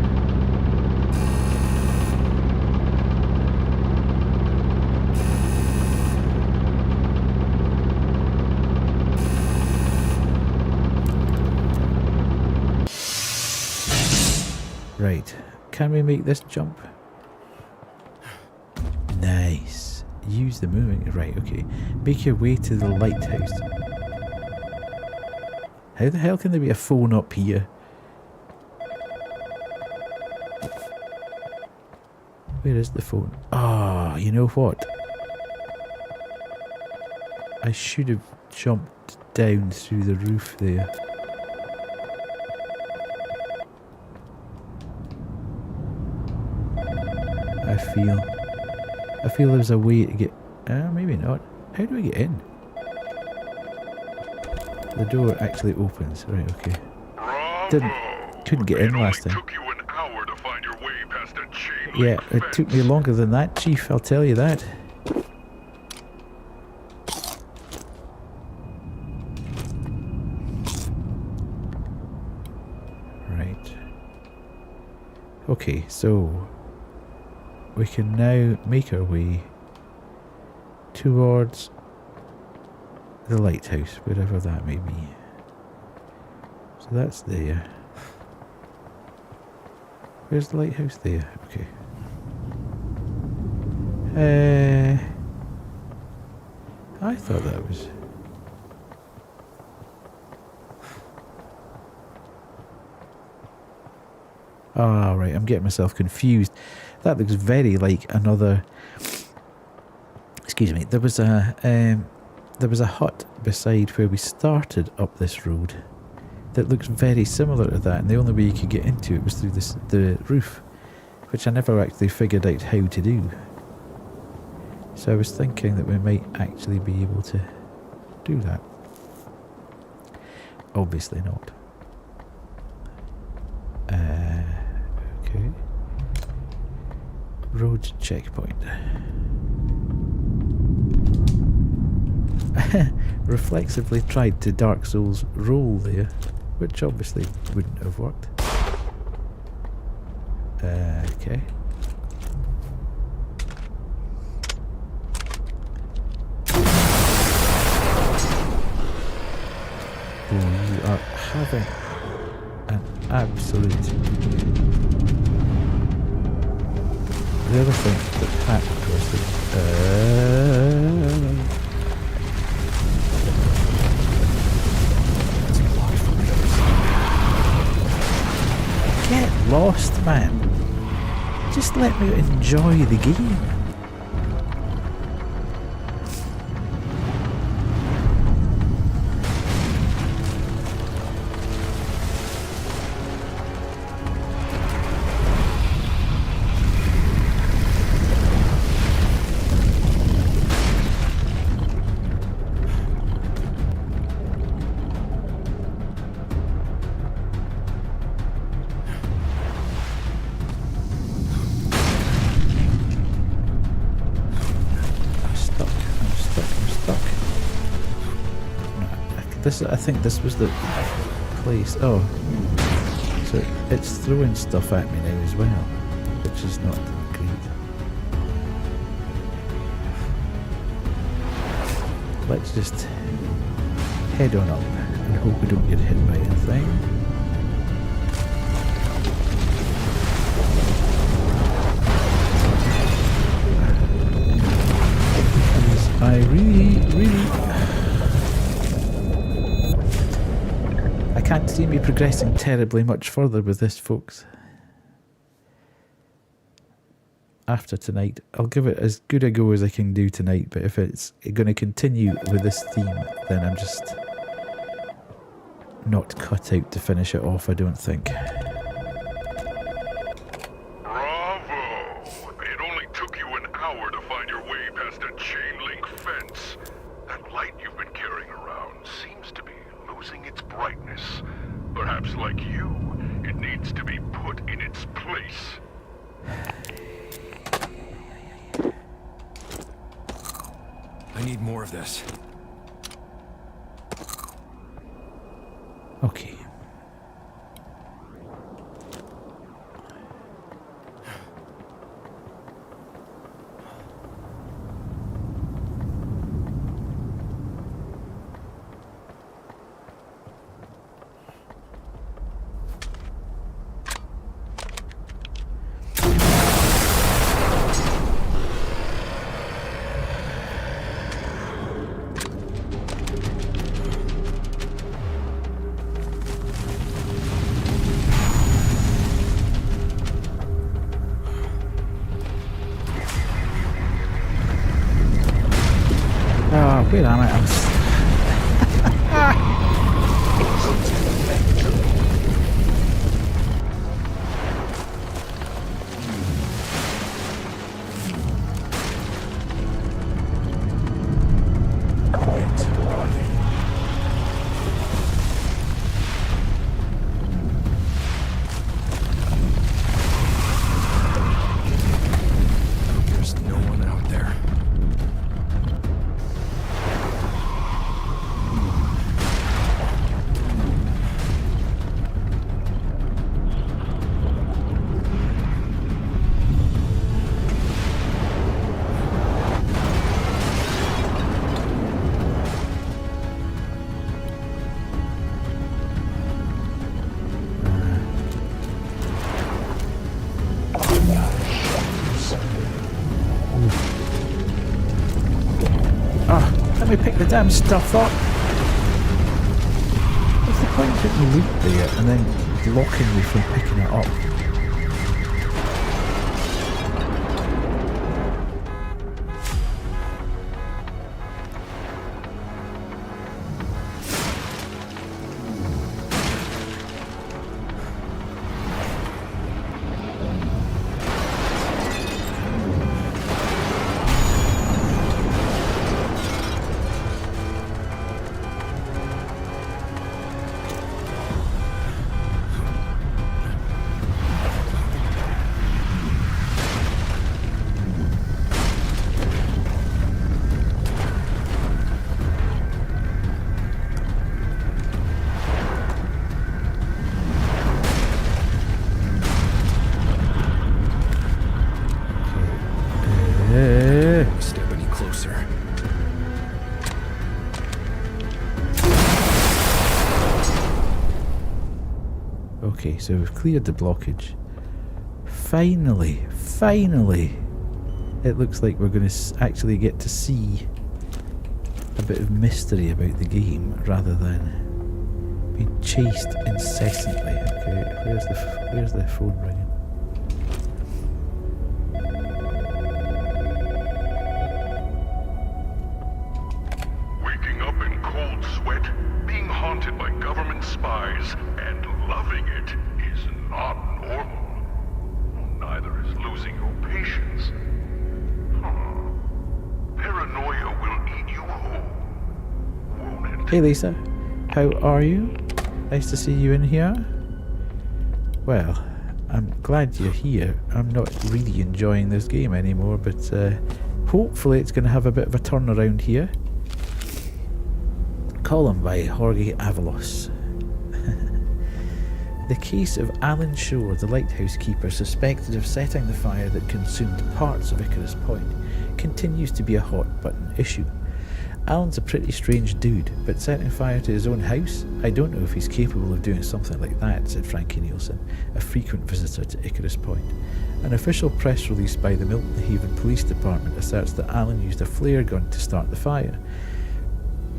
Right, can we make this jump? Nice. Use the moving. Right, okay. Make your way to the lighthouse. How the hell can there be a phone up here? Where is the phone? Ah, you know what? I should have jumped down through the roof there. I feel there's a way to get... maybe not. How do we get in? The door actually opens. Right, okay. Couldn't get in last time. Took you an hour to find your way past a chain link Yeah, it fence. took me longer than that, Chief, I'll tell you that. Right. Okay, so we can now make our way towards the lighthouse, wherever that may be. So that's there. Where's the lighthouse? There. Okay. I thought that was... Ah, right, I'm getting myself confused. That looks very like another... Excuse me, there was a hut beside where we started up this road that looks very similar to that, and the only way you could get into it was through the roof, which I never actually figured out how to do. So I was thinking that we might actually be able to do that. Obviously not. Okay. Road checkpoint. Reflexively tried to Dark Souls roll there, which obviously wouldn't have worked. Okay. Oh, you are having an absolute... The other thing that happened was that... Get lost, man. Just let me enjoy the game. I think this was the place. Oh, so it's throwing stuff at me now as well, which is not great. Let's just head on up and hope we don't get hit by anything. I really can't see me progressing terribly much further with this, folks. After tonight, I'll give it as good a go as I can do tonight, but if it's going to continue with this theme, then I'm just not cut out to finish it off, I don't think. Bravo! It only took you an hour to find your way past a chain link fence. That light you've been carrying around seems to be losing its brightness. Perhaps like you, it needs to be put in its place. need more of this. Okay. Where am I? There's no one out there. Let me pick the damn stuff up. What's the point of putting loot there and then blocking me from picking it up? Step any closer. Okay, so we've cleared the blockage. Finally, it looks like we're going to actually get to see a bit of mystery about the game rather than being chased incessantly. Okay, where's the phone ringing? Waking up in cold sweat, being haunted by government spies, and loving it is not normal. Neither is losing your patience. Paranoia will eat you whole, won't it? Hey Lisa, how are you? Nice to see you in here. Well, I'm glad you're here. I'm not really enjoying this game anymore, but hopefully it's going to have a bit of a turnaround here. Column by Jorge Avalos. The case of Alan Shore, the lighthouse keeper suspected of setting the fire that consumed parts of Icarus Point, continues to be a hot-button issue. Alan's a pretty strange dude, but setting fire to his own house? I don't know if he's capable of doing something like that, said Frankie Nielsen, a frequent visitor to Icarus Point. An official press release by the Milton Haven Police Department asserts that Alan used a flare gun to start the fire.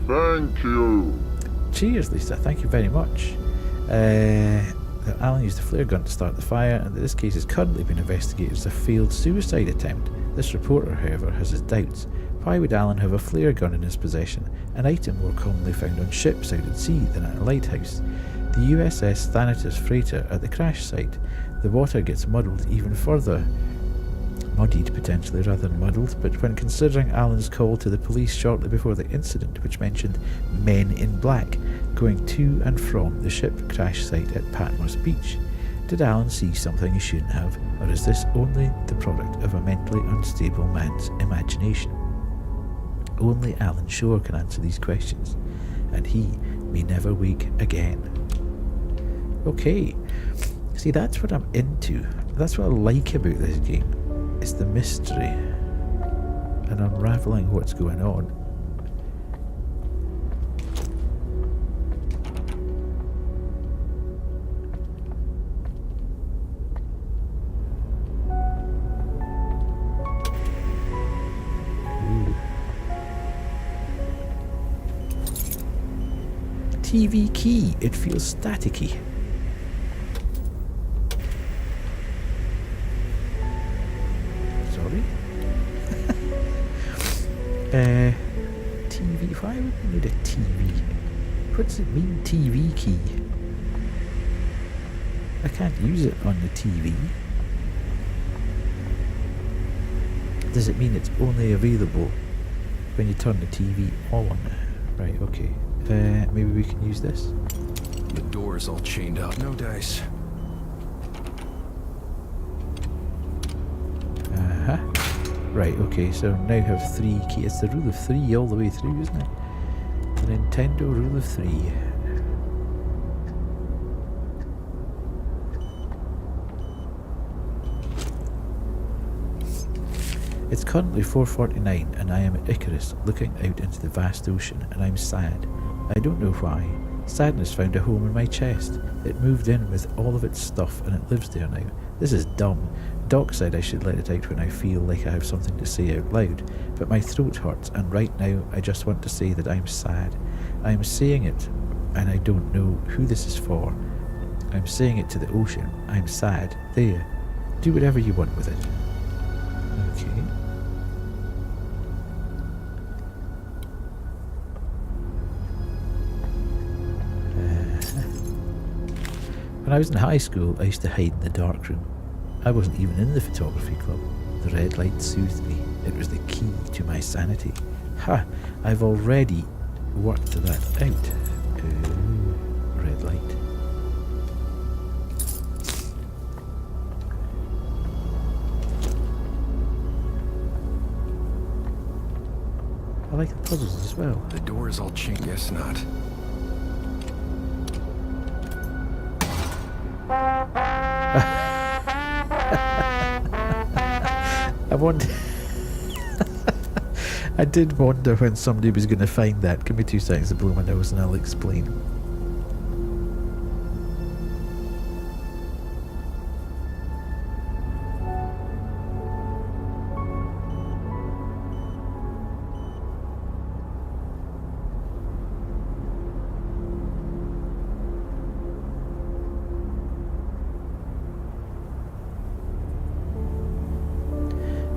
Thank you. Cheers, Lisa. Thank you very much. That Alan used a flare gun to start the fire, and that this case is currently being investigated as a failed suicide attempt. This reporter, however, has his doubts. Why would Alan have a flare gun in his possession, an item more commonly found on ships out at sea than at a lighthouse? The USS Thanatos freighter at the crash site. The water gets muddled even further. Muddied, potentially, rather than muddled, but when considering Alan's call to the police shortly before the incident, which mentioned men in black going to and from the ship crash site at Patmos Beach, did Alan see something he shouldn't have, or is this only the product of a mentally unstable man's imagination? Only Alan Shore can answer these questions, and he may never wake again. Okay, see, that's what I'm into. That's what I like about this game. It's the mystery and unraveling what's going on. TV key, it feels staticky. Sorry? TV, why would we need a TV? What does it mean, TV key? I can't use it on the TV. Does it mean it's only available when you turn the TV on? Right, okay. Maybe we can use this. The door's all chained up. No dice. Uh-huh. Right, okay, so now I have 3 keys. It's the rule of 3 all the way through, isn't it? The Nintendo rule of 3. It's currently 4:49 and I am at Icarus, looking out into the vast ocean, and I'm sad. I don't know why. Sadness found a home in my chest. It moved in with all of its stuff and it lives there now. This is dumb. Doc said I should let it out when I feel like I have something to say out loud, but my throat hurts, and right now I just want to say that I'm sad. I'm saying it, and I don't know who this is for. I'm saying it to the ocean. I'm sad. There. Do whatever you want with it. Okay. When I was in high school, I used to hide in the darkroom. I wasn't even in the photography club. The red light soothed me. It was the key to my sanity. Ha! I've already worked that out. Ooh, red light. I like the puzzles as well. The door is all chained. Guess not. I wonder. I did wonder when somebody was going to find that. Give me 2 seconds to blow my nose and I'll explain.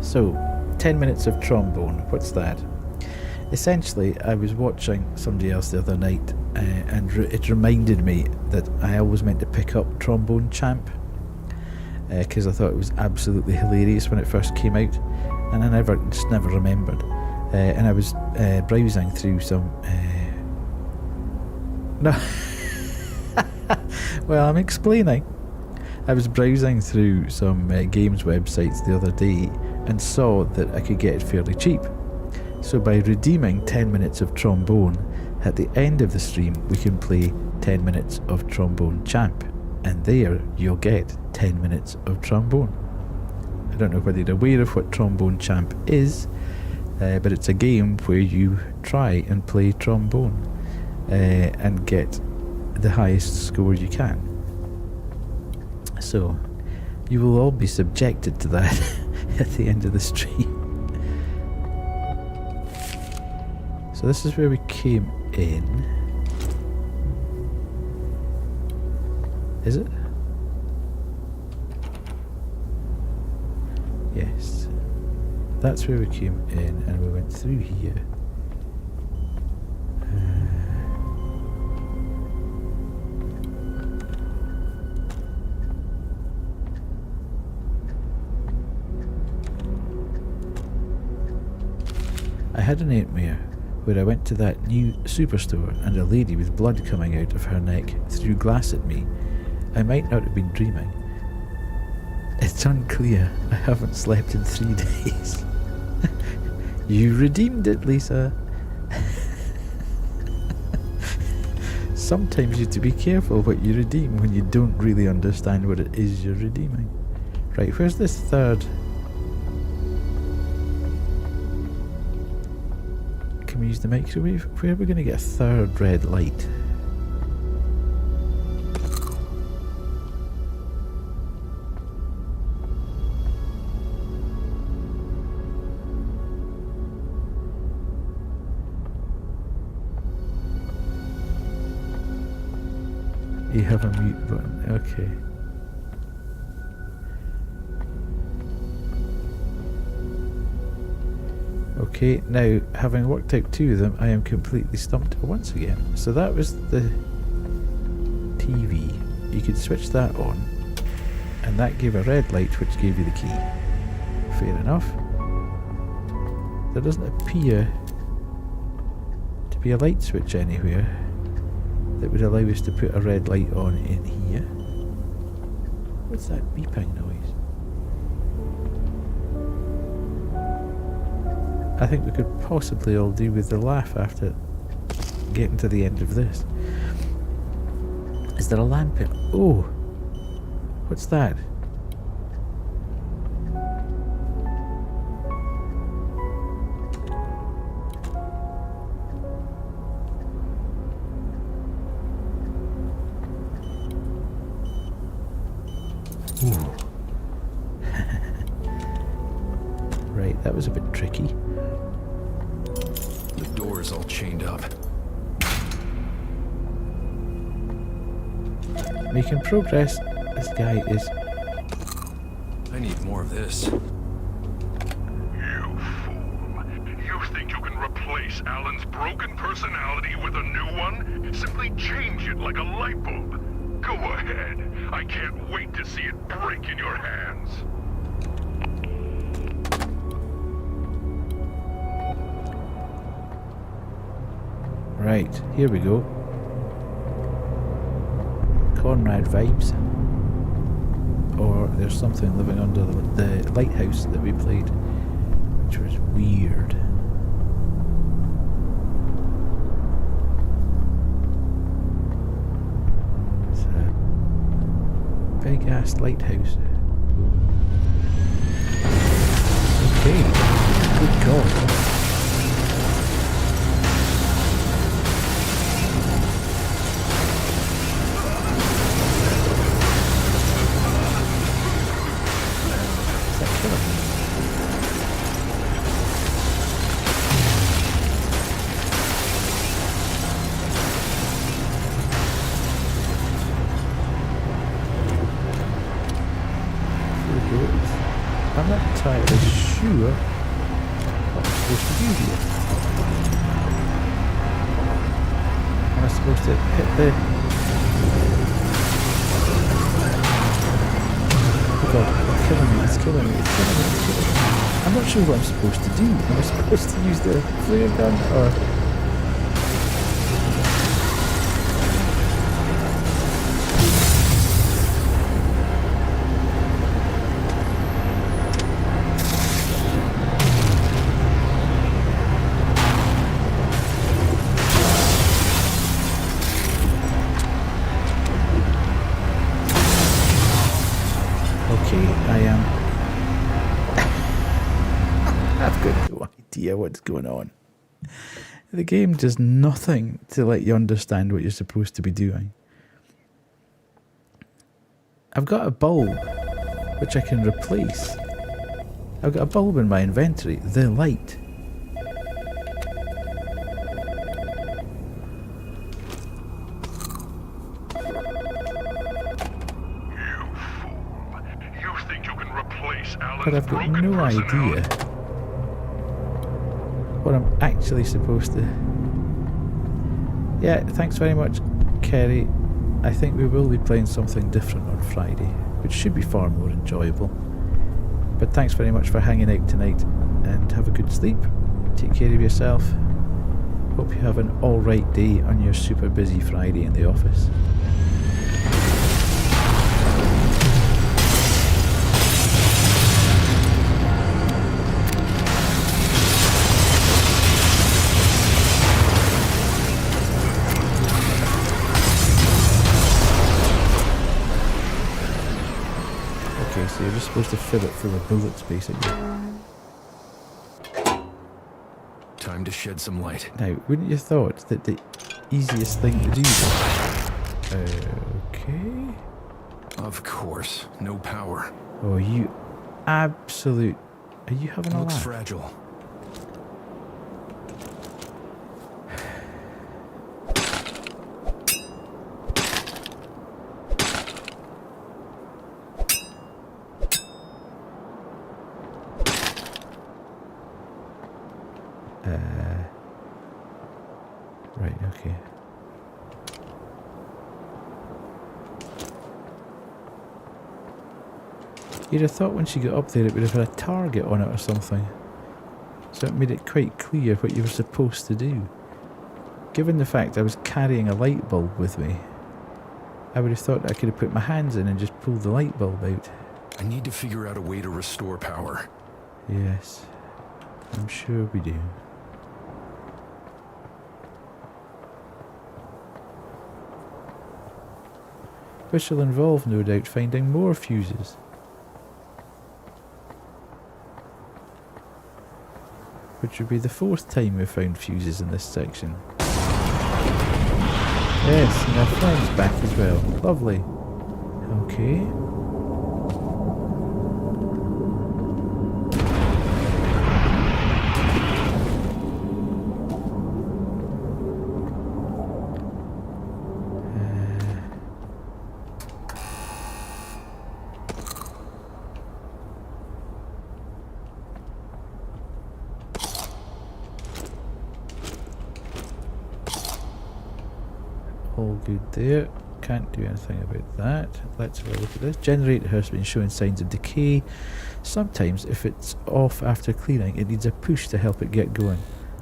So, 10 minutes of trombone, what's that? Essentially, I was watching somebody else the other night and it reminded me that I always meant to pick up Trombone Champ because I thought it was absolutely hilarious when it first came out, and I just never remembered. And I was browsing through some... No. Well, I'm explaining. I was browsing through some games websites the other day and saw that I could get it fairly cheap. So by redeeming 10 minutes of trombone, at the end of the stream we can play 10 minutes of Trombone Champ, and there you'll get 10 minutes of trombone. I don't know whether you're aware of what Trombone Champ is, but it's a game where you try and play trombone and get the highest score you can. So you will all be subjected to that at the end of the stream. So this is where we came in. Is it? Yes. That's where we came in and we went through here. I had a nightmare where I went to that new superstore and a lady with blood coming out of her neck threw glass at me. I might not have been dreaming. It's unclear. I haven't slept in 3 days. You redeemed it, Lisa. Sometimes you have to be careful what you redeem when you don't really understand what it is you're redeeming. Right, where's this third? Can we use the microwave? Where are we going to get a third red light? You have a mute button, okay. Okay, now having worked out two of them, I am completely stumped once again. So that was the TV. You could switch that on, and that gave a red light which gave you the key. Fair enough. There doesn't appear to be a light switch anywhere that would allow us to put a red light on in here. What's that beeping noise? I think we could possibly all do with the laugh after getting to the end of this. Is there a lamp in? Oh! What's that? Right, that was a bit tricky. The door is all chained up. Making progress. This guy is... I need more of this. You fool. You think you can replace Alan's broken personality with a new one? Simply change it like a light bulb. Go ahead. I can't wait to see it break in your hands. Right, here we go. Conrad vibes. Or there's something living under the lighthouse that we played, which was weird. It's a big ass lighthouse. Okay, good God. I'm not entirely sure what I'm supposed to do here. Am I supposed to hit the... Oh god, it's killing me, it's killing me, it's killing me, it's killing me. I'm not sure what I'm supposed to do. Am I supposed to use the flare gun or... What's going on. The game does nothing to let you understand what you're supposed to be doing. I've got a bulb which I can replace. I've got a bulb in my inventory, the light. You fool. You think you can replace Alan's But I've got broken no personality? idea what I'm actually supposed to... Yeah, thanks very much, Kerry. I think we will be playing something different on Friday, which should be far more enjoyable. But thanks very much for hanging out tonight, and have a good sleep. Take care of yourself. Hope you have an alright day on your super busy Friday in the office. we're just supposed to fill it full of bullets, basically. Time to shed some light. Now, wouldn't you thought that the easiest thing to do was... Okay... Of course, no power. Oh, you absolute... Are you having a Looks laugh? fragile. Right, okay. You'd have thought when she got up there it would have had a target on it or something. So it made it quite clear what you were supposed to do. Given the fact I was carrying a light bulb with me, I would have thought I could have put my hands in and just pulled the light bulb out. I need to figure out a way to restore power. Yes, I'm sure we do. Which will involve, no doubt, finding more fuses. Which would be the 4th time we've found fuses in this section. Yes, and our friend's back as well. Lovely. Okay. All good there. Can't do anything about that. Let's have a look at this. Generator has been showing signs of decay. Sometimes, if it's off after cleaning, it needs a push to help it get going.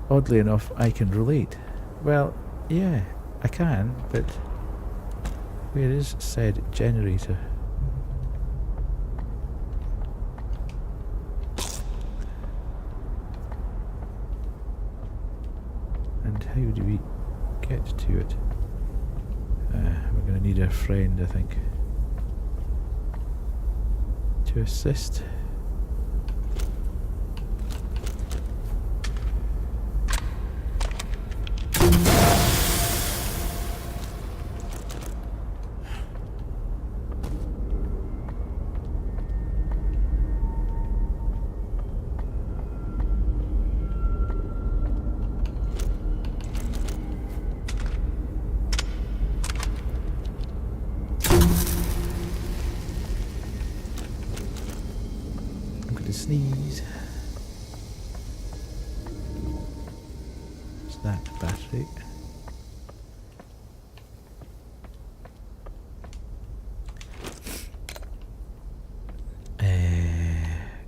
Oddly enough, I can relate. Well, yeah, I can, but where is said generator? And how do we get to it? We're going to need a friend, I think, to assist. Sneeze. Is that battery?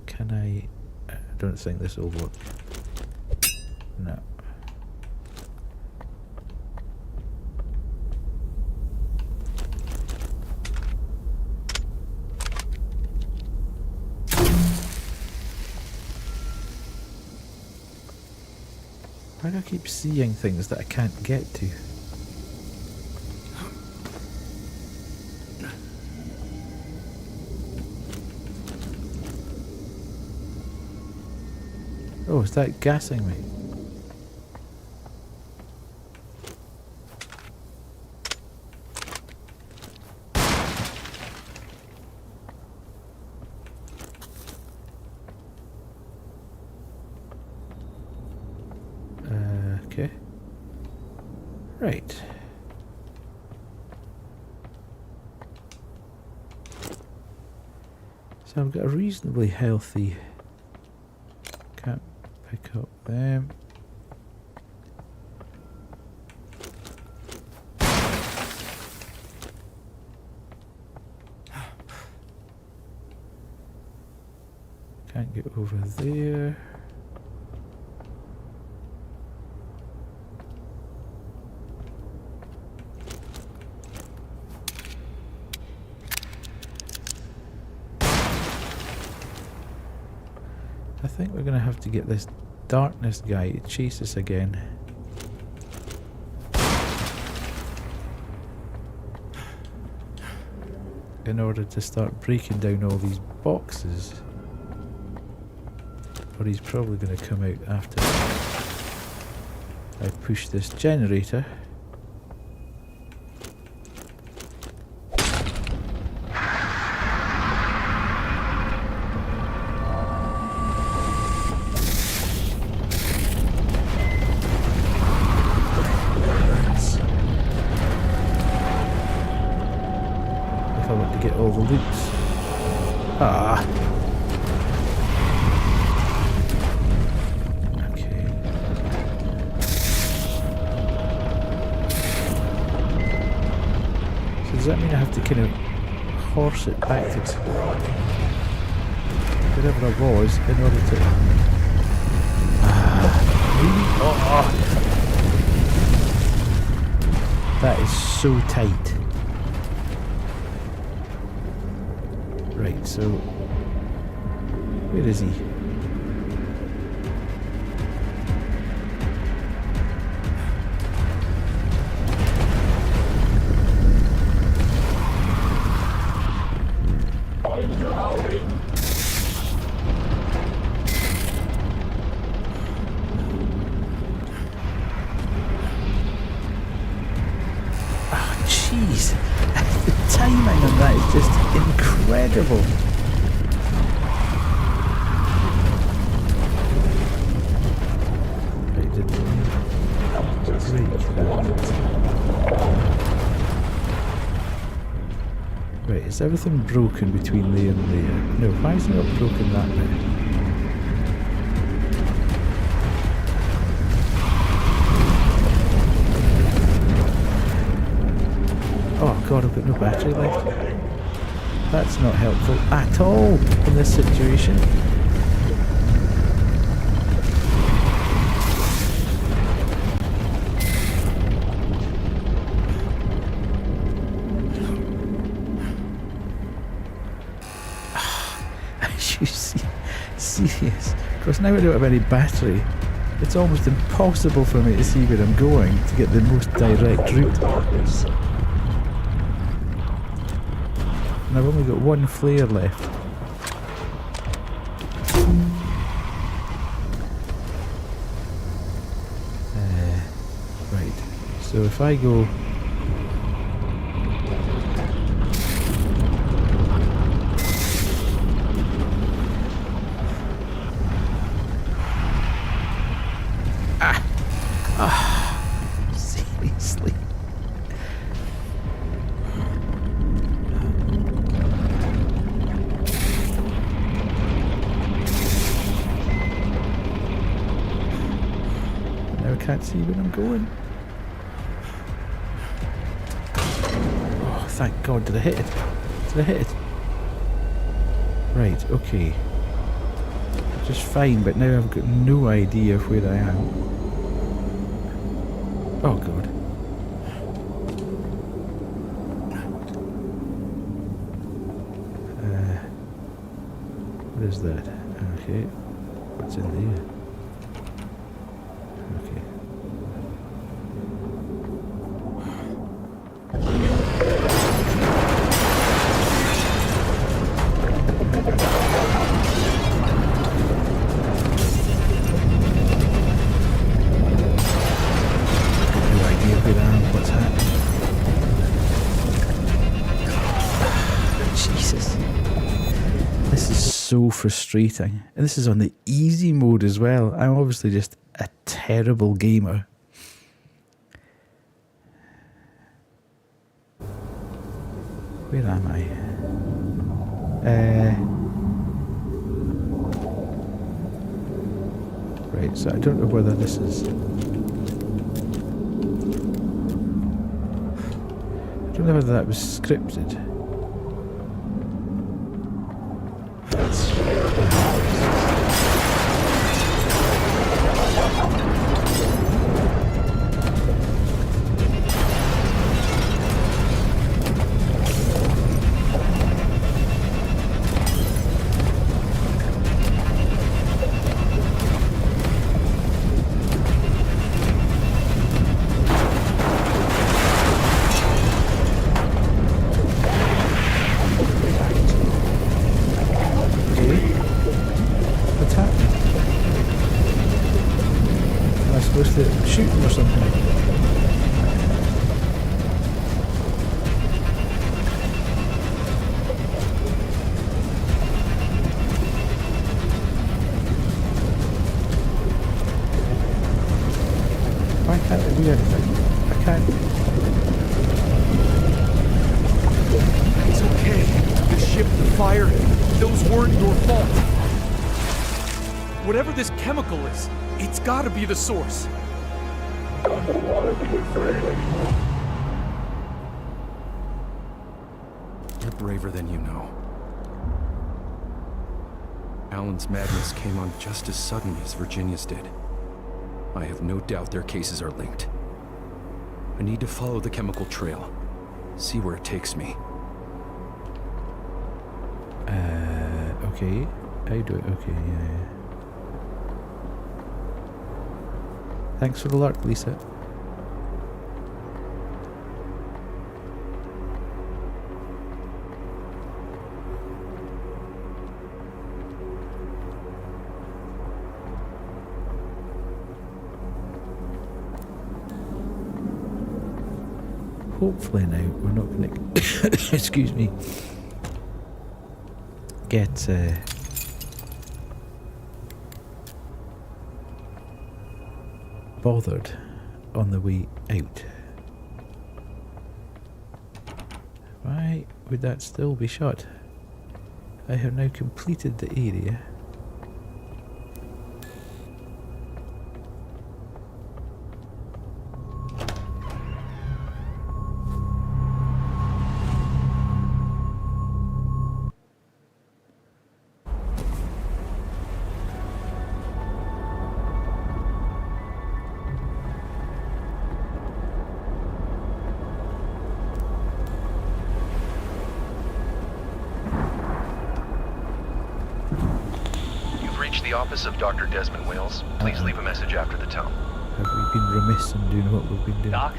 Can I don't think this will work. No. Why do I keep seeing things that I can't get to? Oh, is that gassing me? Okay. Right. So I've got a reasonably healthy... Can't pick up them. Can't get over there. I think we're going to have to get this darkness guy to chase us again. in order to start breaking down all these boxes. Or he's probably going to come out after I push this generator. If I want to get all the loot. Ah. Does that mean I have to kind of horse it back to wherever I was in order to... Oh. That is so tight. Right, so... Where is he? Jeez, the timing on that is just incredible. Right, did we break that? Right, is everything broken between there and there? No, why is it not broken that way? Oh god, I've got no battery left. That's not helpful at all in this situation. As you see, serious. Of course, now I don't have any battery. It's almost impossible for me to see where I'm going to get the most direct route. And I've only got one flare left. Right, so if I go... Seriously. Now I can't see where I'm going. Oh, thank God, did I hit it? Did I hit it? Right, okay. Just fine, but now I've got no idea where I am. Oh God. What is that? Okay. What's in there? Okay. So frustrating, and this is on the easy mode as well. I'm obviously just a terrible gamer. Where am I? Right, so I don't know whether this is... I don't know whether that was scripted. I can't. It's okay. The ship, the fire, those weren't your fault. Whatever this chemical is, it's gotta be the source. You're braver than you know. Alan's madness came on just as suddenly as Virginia's did. I have no doubt their cases are linked. I need to follow the chemical trail, see where it takes me. Okay. How do it? Okay, yeah. Thanks for the alert, Lisa. Hopefully now we're not going to excuse me, get bothered on the way out. Why would that still be shut? I have now completed the area. The office of Dr. Desmond Wales. Please leave a message after the tone. Have we been remiss in doing what we've been doing? Doc?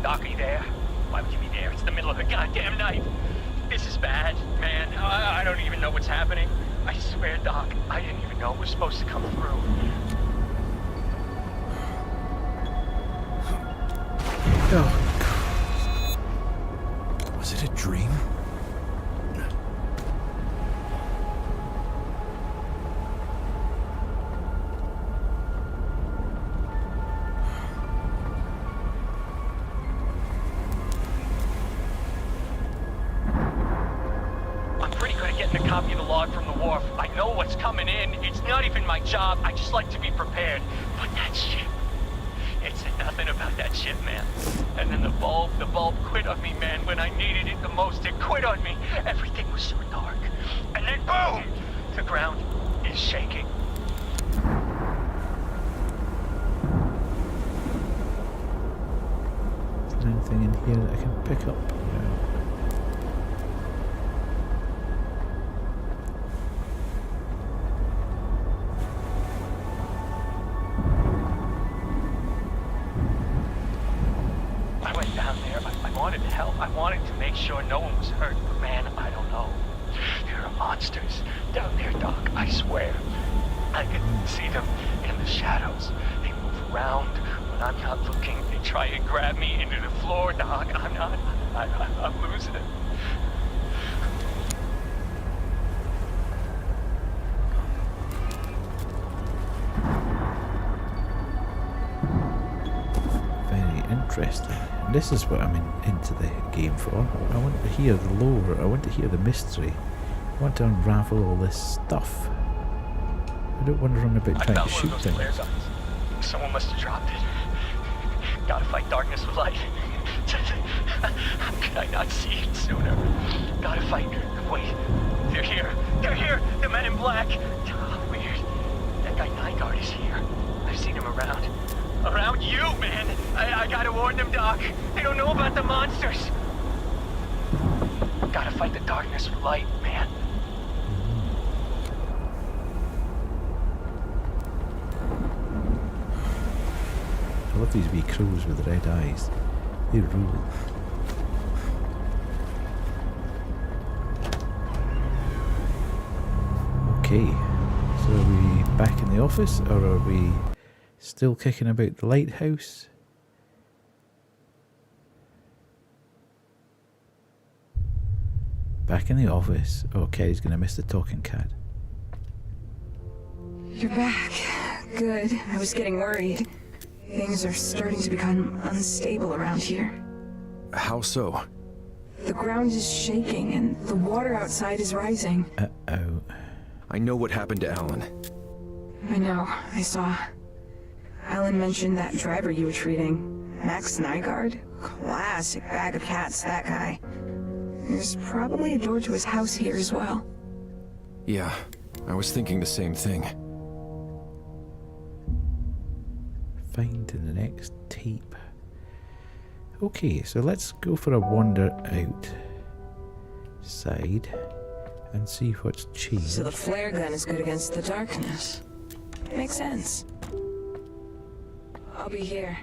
Doc, are you there? Why would you be there? It's the middle of a goddamn night. This is bad, man. I don't even know what's happening. I swear, Doc, I didn't even know it was supposed to come through. Oh, Was it a dream? Copy the log from the wharf. I know what's coming in. It's not even my job. I just like to be prepared. But that ship, it said nothing about that ship, man. And then the bulb quit on me, man. When I needed it the most, it quit on me. Everything was so dark. And then boom! The ground is shaking. Is there anything in here that I can pick up? No. Sure no one was hurt, but man, I don't know. There are monsters down there, Doc, I swear. I can see them in the shadows. They move around when I'm not looking. They try and grab me into the floor, Doc. I'm losing it. Interesting. This is what I'm into the game for. I want to hear the lore. I want to hear the mystery. I want to unravel all this stuff. I don't want to run about trying to shoot things. Someone must have dropped it. Gotta fight darkness with light. How could I not see it sooner? Gotta fight. Wait. They're here. They're here. The men in black. Oh, weird. That guy Nygaard is here. I've seen him around. Around you, man! I gotta warn them, Doc. They don't know about the monsters. Gotta fight the darkness with light, man. I love these wee crows with the red eyes. They rule. Okay, so are we back in the office, or are we still kicking about the lighthouse? Back in the office. Oh, Kerry's gonna miss the talking cat. You're back. Good. I was getting worried. Things are starting to become unstable around here. How so? The ground is shaking and the water outside is rising. Uh-oh. I know what happened to Alan. I know, I saw. Alan mentioned that driver you were treating, Max Nygaard. Classic bag of cats, that guy. There's probably a door to his house here as well. Yeah, I was thinking the same thing. Find the next tape. Okay, so let's go for a wander outside and see what's changed. So the flare gun is good against the darkness. Makes sense. I'll be here.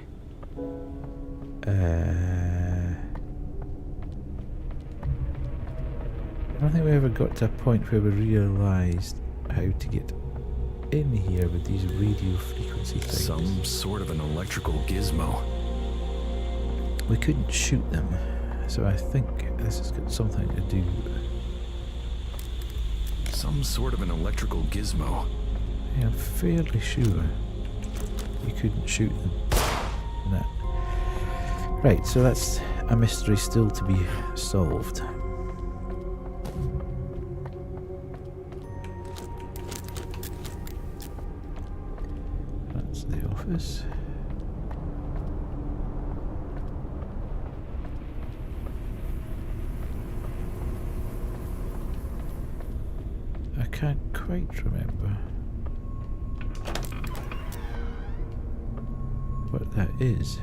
I don't think we ever got to a point where we realised how to get in here with these radio frequency things. Some sort of an electrical gizmo. We couldn't shoot them, so I think this has got something to do. Some sort of an electrical gizmo. Yeah, I'm fairly sure you couldn't shoot them. No. Right, so that's a mystery still to be solved. That's the office. I can't quite remember what that is.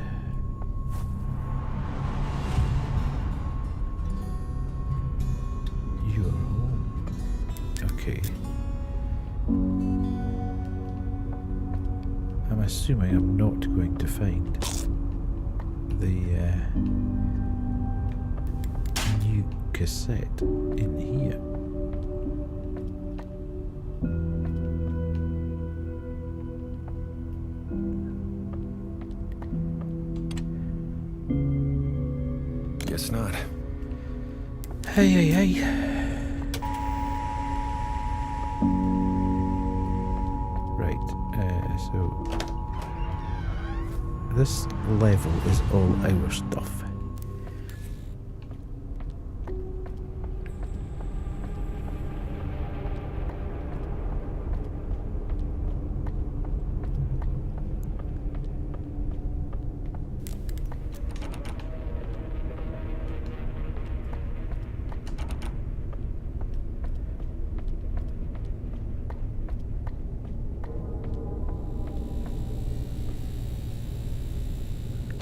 Your home. Okay. I'm assuming I'm not going to find the new cassette in here. Guess not. Hey, hey, hey. Right, so this level is all our stuff.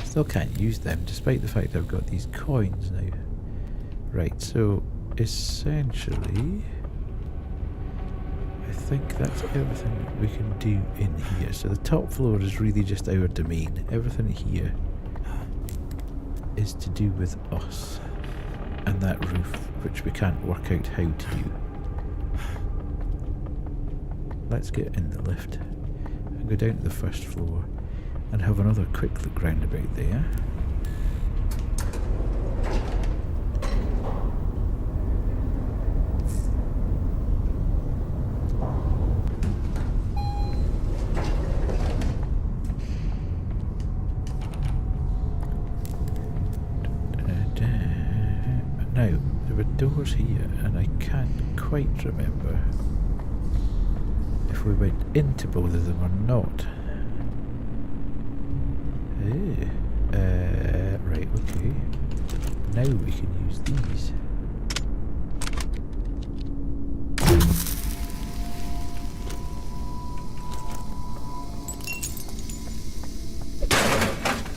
Still can't use them, despite the fact I've got these coins now. Right, so essentially, I think that's everything we can do in here. So the top floor is really just our domain. Everything here is to do with us and that roof, which we can't work out how to do. Let's get in the lift and go down to the first floor and have another quick look round about there. Now, there were doors here and I can't quite remember if we went into both of them or not. Right, okay. Now we can use these.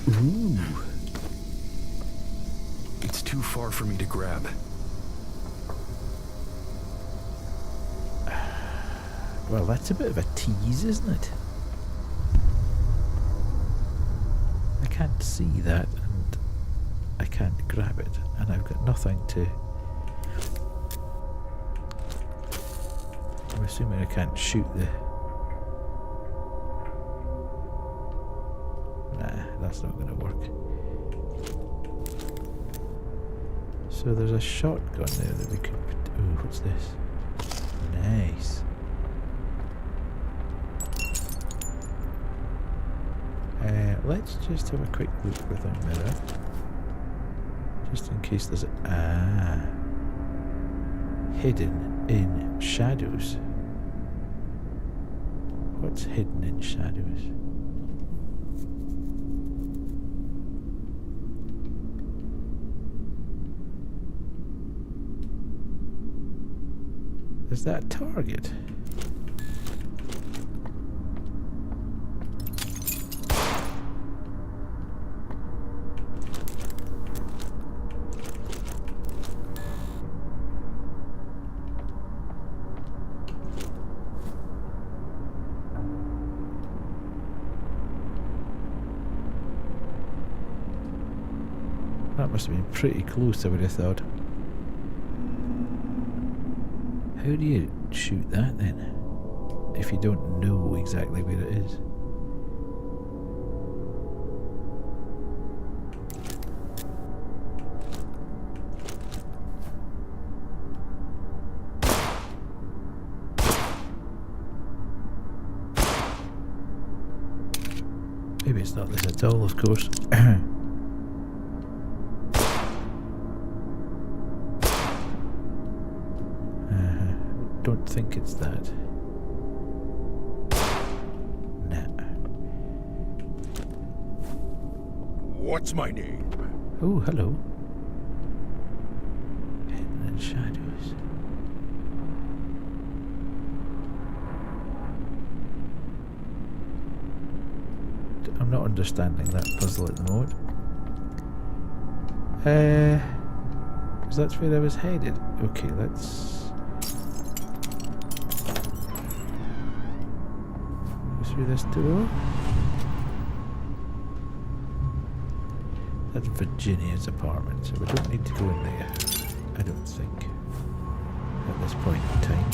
Ooh. It's too far for me to grab. Well, that's a bit of a tease, isn't it? I can't see that and I can't grab it, and I've got nothing to... I'm assuming I can't shoot the... Nah, that's not going to work. So there's a shotgun there that we could... Oh, what's this? Nice. let's just have a quick look with our mirror. Just in case there's hidden in shadows. What's hidden in shadows? Is that a target? That must have been pretty close, I would have thought. How do you shoot that then? If you don't know exactly where it is? Maybe it's not this at all, of course. Don't think it's that. Nah. What's my name? Oh, hello. Hidden in shadows. I'm not understanding that puzzle at the moment. Because that's where I was headed. Okay, let's through this door. That's Virginia's apartment, so we don't need to go in there, I don't think, at this point in time.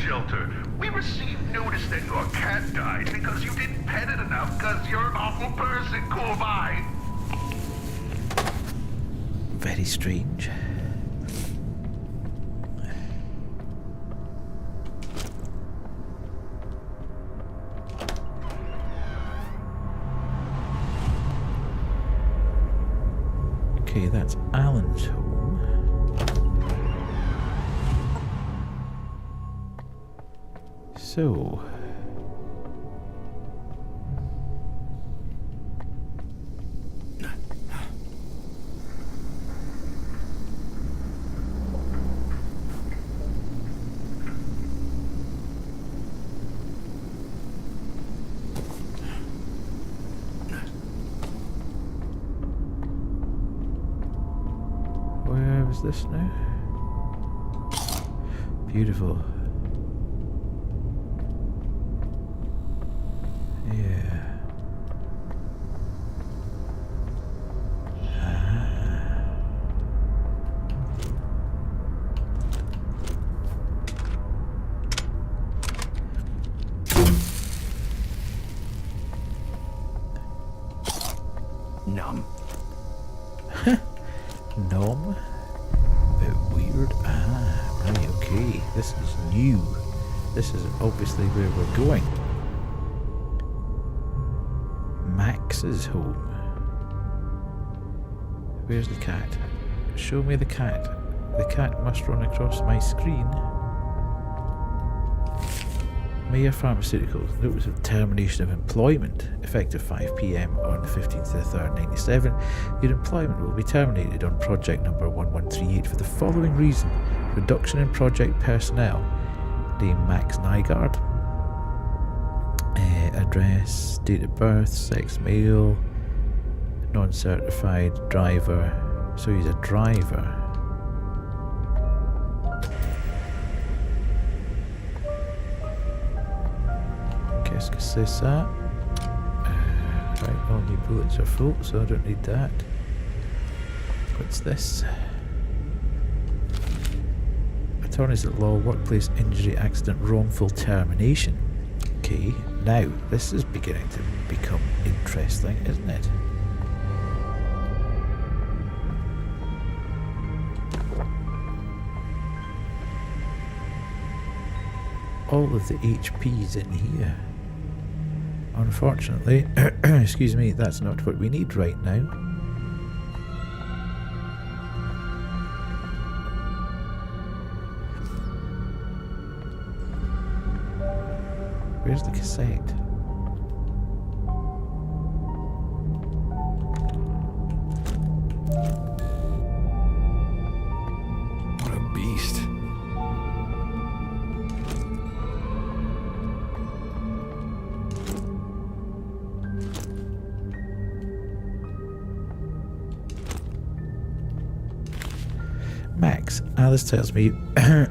Shelter. We received notice that your cat died because you didn't pet it enough because you're an awful person, cool vibe. Very strange. Okay, that's Alan's home. So, where was this now? Beautiful. Numb. Nom? Bit weird. Ah, right, okay. This is new. This is obviously where we're going. Max's home. Where's the cat? Show me the cat. The cat must run across my screen. Mayor Pharmaceuticals, notice of termination of employment, effective 5 PM on the 15th of the 3rd, 97. Your employment will be terminated on project number 1138 for the following reason: reduction in project personnel. Name Max Nygaard. Address, date of birth, sex male, non-certified driver. So he's a driver. Qu'est-ce que c'est ça? Right, all my bullets are full, so I don't need that. What's this? A Attorneys at law, workplace injury, accident, wrongful termination. Okay, now this is beginning to become interesting, isn't it? All of the HP's in here. Unfortunately, excuse me, that's not what we need right now. Where's the cassette? What a beast. Max, Alice tells me,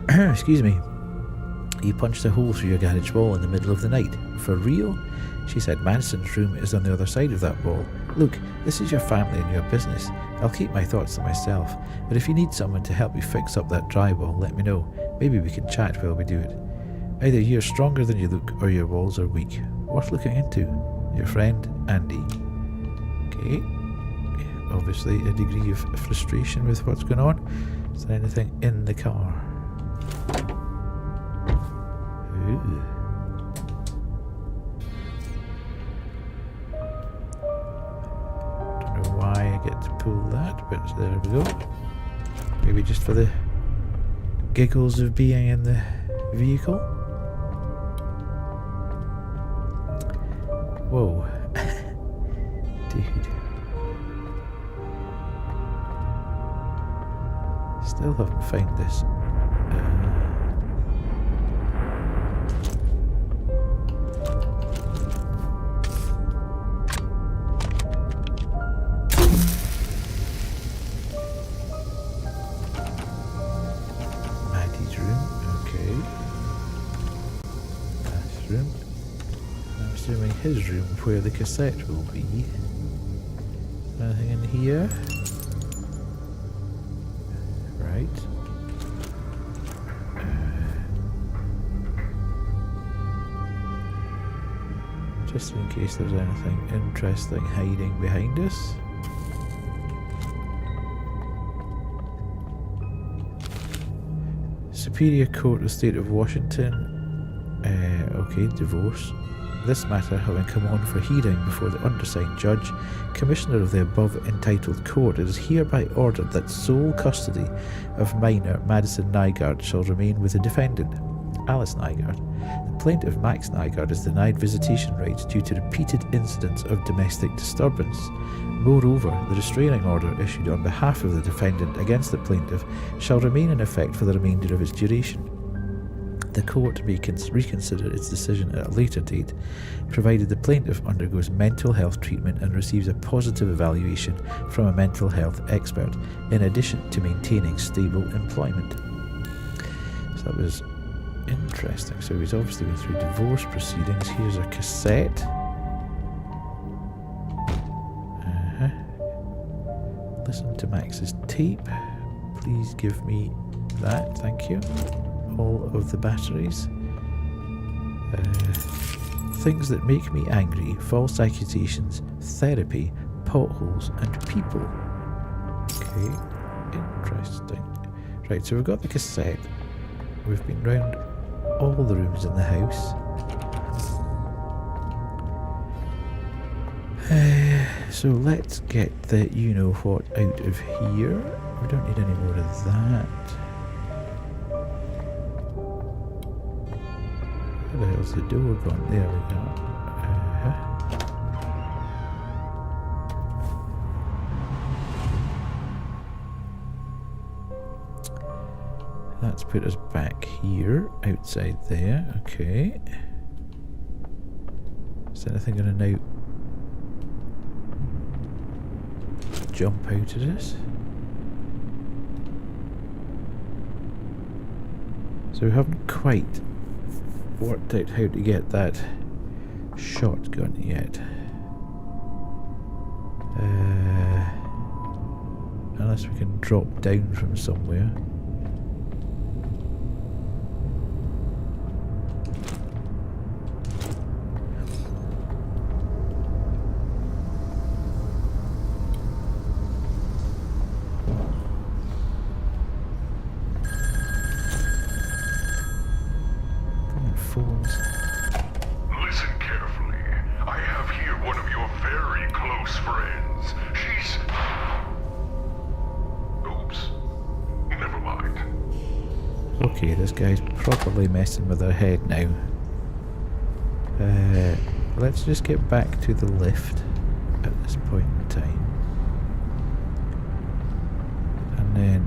excuse me, you punched a hole through your garage wall in the middle of the night. For real? She said Madison's room is on the other side of that wall. Look, this is your family and your business. I'll keep my thoughts to myself, but if you need someone to help you fix up that drywall, let me know. Maybe we can chat while we do it. Either you're stronger than you look or your walls are weak. Worth looking into. Your friend, Andy. Okay. Obviously a degree of frustration with what's going on. Is there anything in the car? Ooh. Don't know why I get to pull that, but there we go. Maybe just for the giggles of being in the vehicle. Whoa. Dude. Still haven't found this. Maddie's room, okay. That's room. I'm assuming his room where the cassette will be. Anything in here? Right. Just in case there's anything interesting hiding behind us. Superior Court of the State of Washington. Okay, divorce. This matter having come on for hearing before the undersigned judge, Commissioner of the above entitled court, it is hereby ordered that sole custody of minor Madison Nygaard shall remain with the defendant, Alice Nygaard. The plaintiff, Max Nygaard, is denied visitation rights due to repeated incidents of domestic disturbance. Moreover, the restraining order issued on behalf of the defendant against the plaintiff shall remain in effect for the remainder of its duration. The court may reconsider its decision at a later date, provided the plaintiff undergoes mental health treatment and receives a positive evaluation from a mental health expert, in addition to maintaining stable employment. So that was interesting. So he's obviously been through divorce proceedings. Here's a cassette. Listen to Max's tape. Please give me that, thank you. All of the batteries. Things that make me angry, false accusations, therapy, potholes, and people. Okay, interesting. Right, so we've got the cassette. We've been round all the rooms in the house. So let's get the you-know-what out of here. We don't need any more of that. Where the hell's the door gone? There we go. That's put us back here, outside there. Okay. Is anything going to now jump out at us? So we haven't quite worked out how to get that shotgun yet. Unless we can drop down from somewhere. Okay, this guy's properly messing with her head now. Let's just get back to the lift at this point in time. And then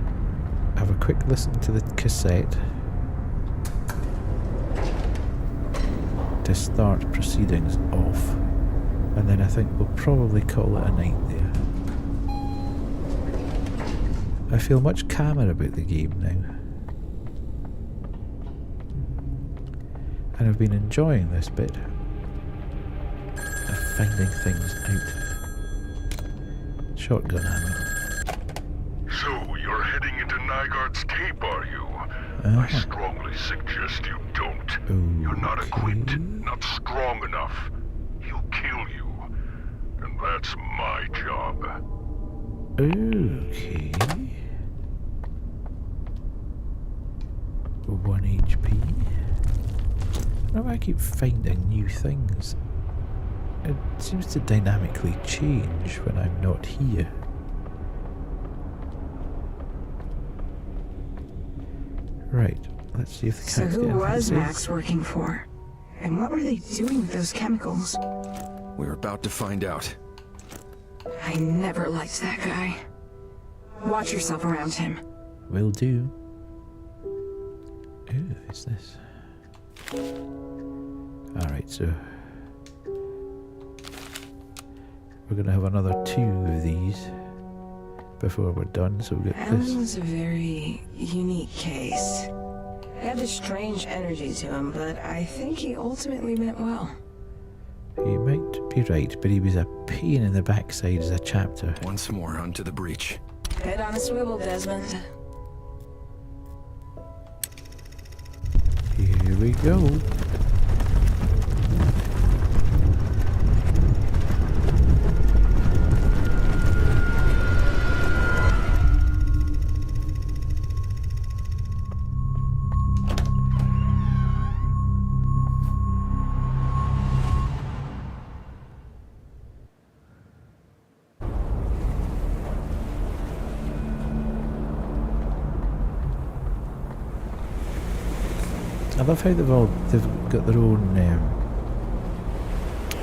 have a quick listen to the cassette to start proceedings off. And then I think we'll probably call it a night there. I feel much calmer about the game now. And I've been enjoying this bit of finding things out. Shotgun ammo. So, you're heading into Nygaard's tape, are you? I strongly suggest you don't. You're not equipped, not strong enough. He'll kill you. And that's my job. Okay. 1 HP. Why do I keep finding new things? It seems to dynamically change when I'm not here. Right, let's see if the So cat's who getting was fancy. Max working for? And what were they doing with those chemicals? We're about to find out. I never liked that guy. Watch yourself around him. Will do. Ooh, what's this? Alright, so we're gonna have another 2 of these before we're done, so we'll get Alan this. was a very unique case. He had this strange energy to him, but I think he ultimately meant well. You might be right, but he was a pain in the backside as a chapter. Once more onto the breach. Head on a swivel, Desmond. Here we go. I love how they've got their own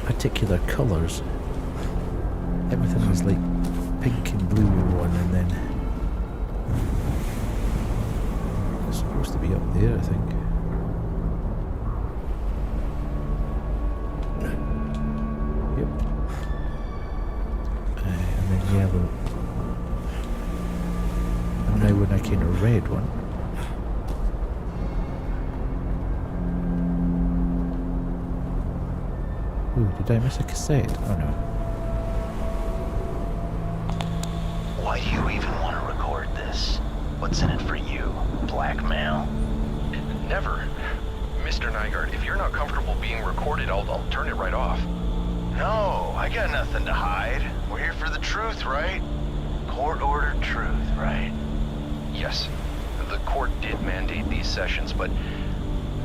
particular colours. Everything is like pink and blue in one, and then it's supposed to be up there, I think. Yep. And then yellow. And now when I kind of red one. Ooh, did I miss a cassette? Oh no. Why do you even want to record this? What's in it for you? Blackmail? Never. Mr. Nygaard, if you're not comfortable being recorded, I'll turn it right off. No, I got nothing to hide. We're here for the truth, right? Court-ordered truth, right? Yes, the court did mandate these sessions, but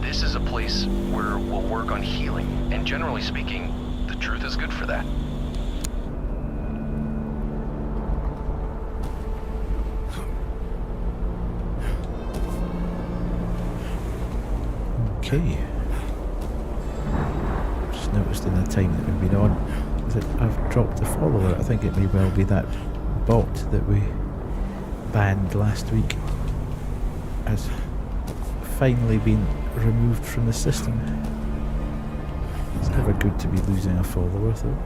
this is a place where we'll work on healing, and generally speaking, the truth is good for that. Okay. Just noticed in the time that we've been on that I've dropped a follower. I think it may well be that bot that we banned last week has finally been removed from the system. It's never good to be losing a follower though.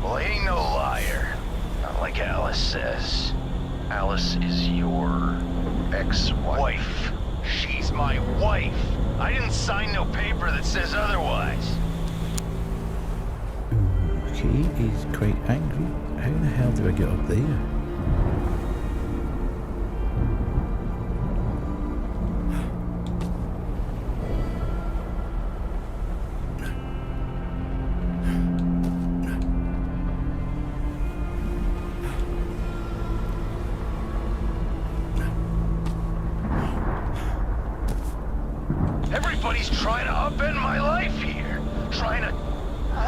Well, he ain't no liar. Not like Alice says. Alice is your ex-wife. Wife. She's my wife. I didn't sign no paper that says otherwise. Okay, he's quite angry. How the hell do I get up there? Everybody's trying to upend my life here. Trying to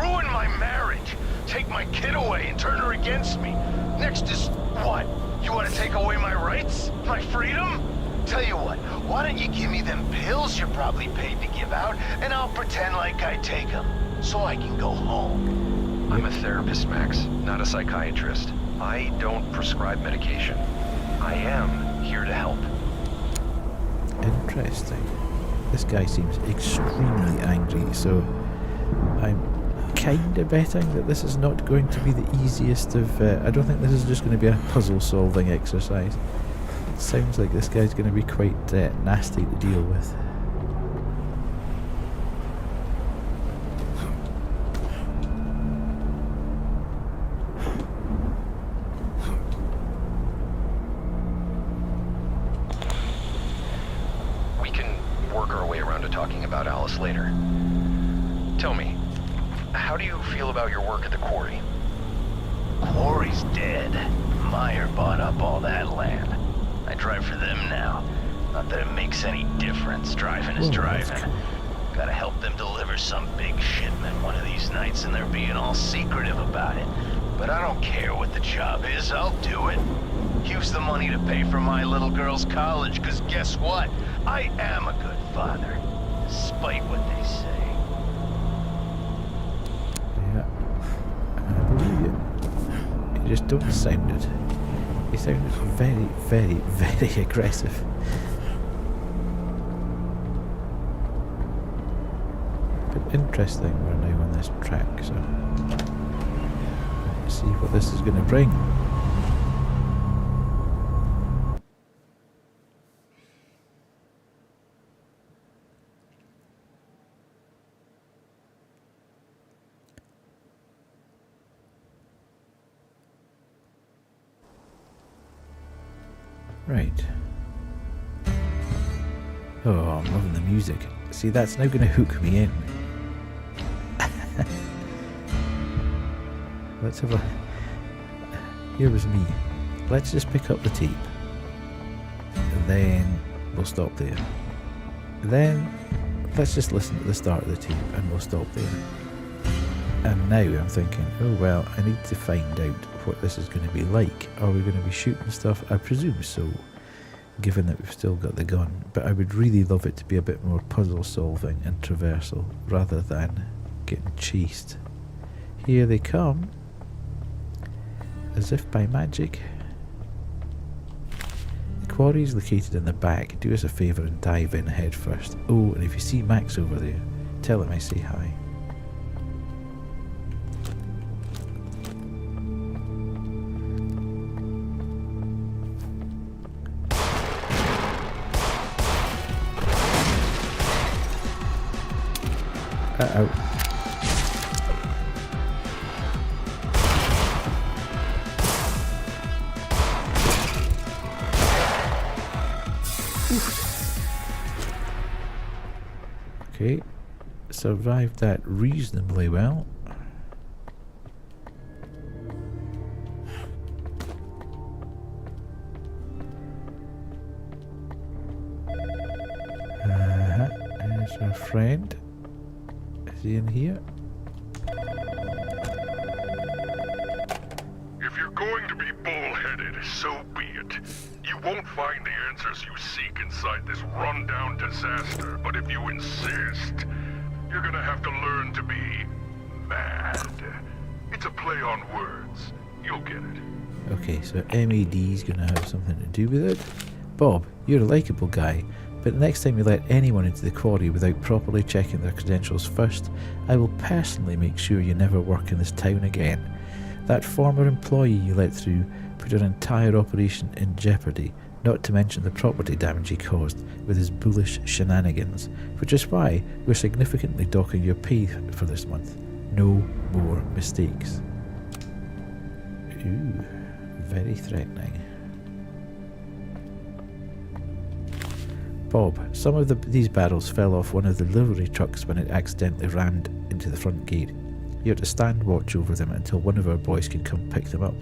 ruin my marriage. Take my kid away and turn her against me. Next is what? You want to take away my rights? my freedom? Tell you what, why don't you give me them pills you're probably paid to give out, and I'll pretend like I take them, so I can go home. I'm a therapist, Max, not a psychiatrist. I don't prescribe medication. I am here to help. Interesting. This guy seems extremely angry, so I'm kind of betting that this is not going to be the easiest of... I don't think this is just going to be a puzzle-solving exercise. It sounds like this guy's going to be quite nasty to deal with. We can work our way around to talking about Alice later. Tell me, how do you feel about your work at the quarry? Quarry's dead. Meyer bought up all that land. I drive for them now. Not that it makes any difference. Driving is driving. Gotta help them deliver some big shipment one of these nights, and they're being all secretive about it. But I don't care what the job is, I'll do it. Use the money to pay for my little girl's college, because guess what? I am a good father, despite what they say. Yeah, I believe you. You just don't sound it. You sound very, very, very aggressive. But interesting, we're now on this track, so let's see what this is going to bring. Right. Oh, I'm loving the music. See, that's now going to hook me in. Let's have a... Here was me. Let's just pick up the tape. And then we'll stop there. Then let's just listen to the start of the tape and we'll stop there. And now I'm thinking, oh well, I need to find out what this is going to be like. Are we going to be shooting stuff? I presume so, given that we've still got the gun. But I would really love it to be a bit more puzzle solving and traversal, rather than getting chased. Here they come, as if by magic. The quarry is located in the back. Do us a favour and dive in head first. Oh, and if you see Max over there, tell him I say hi. Uh-oh. Okay, survived that reasonably well. There's our friend. Is he in here? If you're going to be bullheaded, so be it. You won't find the answers you seek inside this rundown disaster, but if you insist, you're gonna have to learn to be mad. It's a play on words. You'll get it. Okay, so MAD's gonna have something to do with it. Bob, you're a likeable guy, but next time you let anyone into the quarry without properly checking their credentials first, I will personally make sure you never work in this town again. That former employee you let through put an entire operation in jeopardy, not to mention the property damage he caused with his bullish shenanigans, which is why we're significantly docking your pay for this month. No more mistakes. Ooh, very threatening. Bob, some of these barrels fell off one of the livery trucks when it accidentally rammed into the front gate. You have to stand watch over them until one of our boys can come pick them up.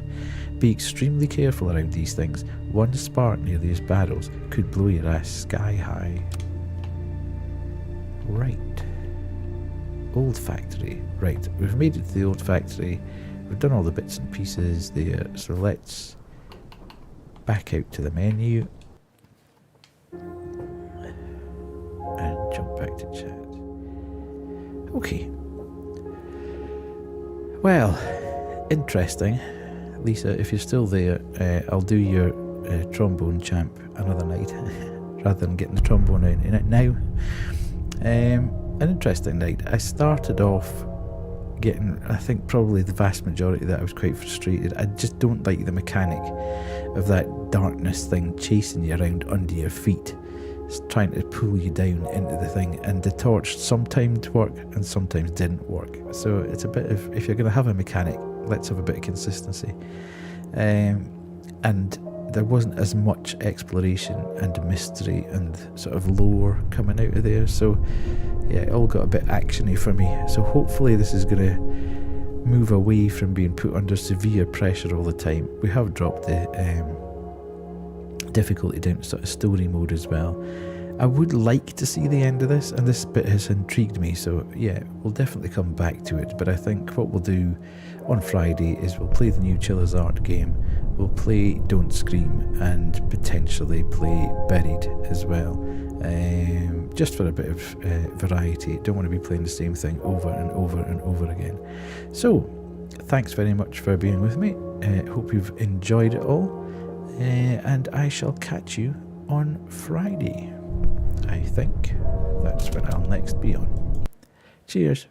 Be extremely careful around these things. One spark near these barrels could blow your ass sky high. Right. Old factory. Right, we've made it to the old factory. We've done all the bits and pieces there, so let's back out to the menu Well, interesting. Lisa, if you're still there, I'll do your trombone champ another night, rather than getting the trombone out in it now. An interesting night. I started off getting, I think probably the vast majority that I was quite frustrated. I just don't like the mechanic of that darkness thing chasing you around under your feet. It's trying to pull you down into the thing, and the torch sometimes worked and sometimes didn't work. So it's a bit of, if you're going to have a mechanic, let's have a bit of consistency. And there wasn't as much exploration and mystery and sort of lore coming out of there. So yeah, it all got a bit actiony for me. So hopefully this is going to move away from being put under severe pressure all the time. We have dropped the difficulty down to sort of story mode as well. I would like to see the end of this, and this bit has intrigued me, so yeah, we'll definitely come back to it. But I think what we'll do on Friday is we'll play the new Chiller's Art game, we'll play Don't Scream, and potentially play Buried as well, just for a bit of variety. Don't want to be playing the same thing over and over and over again. So thanks very much for being with me. Hope you've enjoyed it all, and I shall catch you on Friday. I think that's when I'll next be on. Cheers.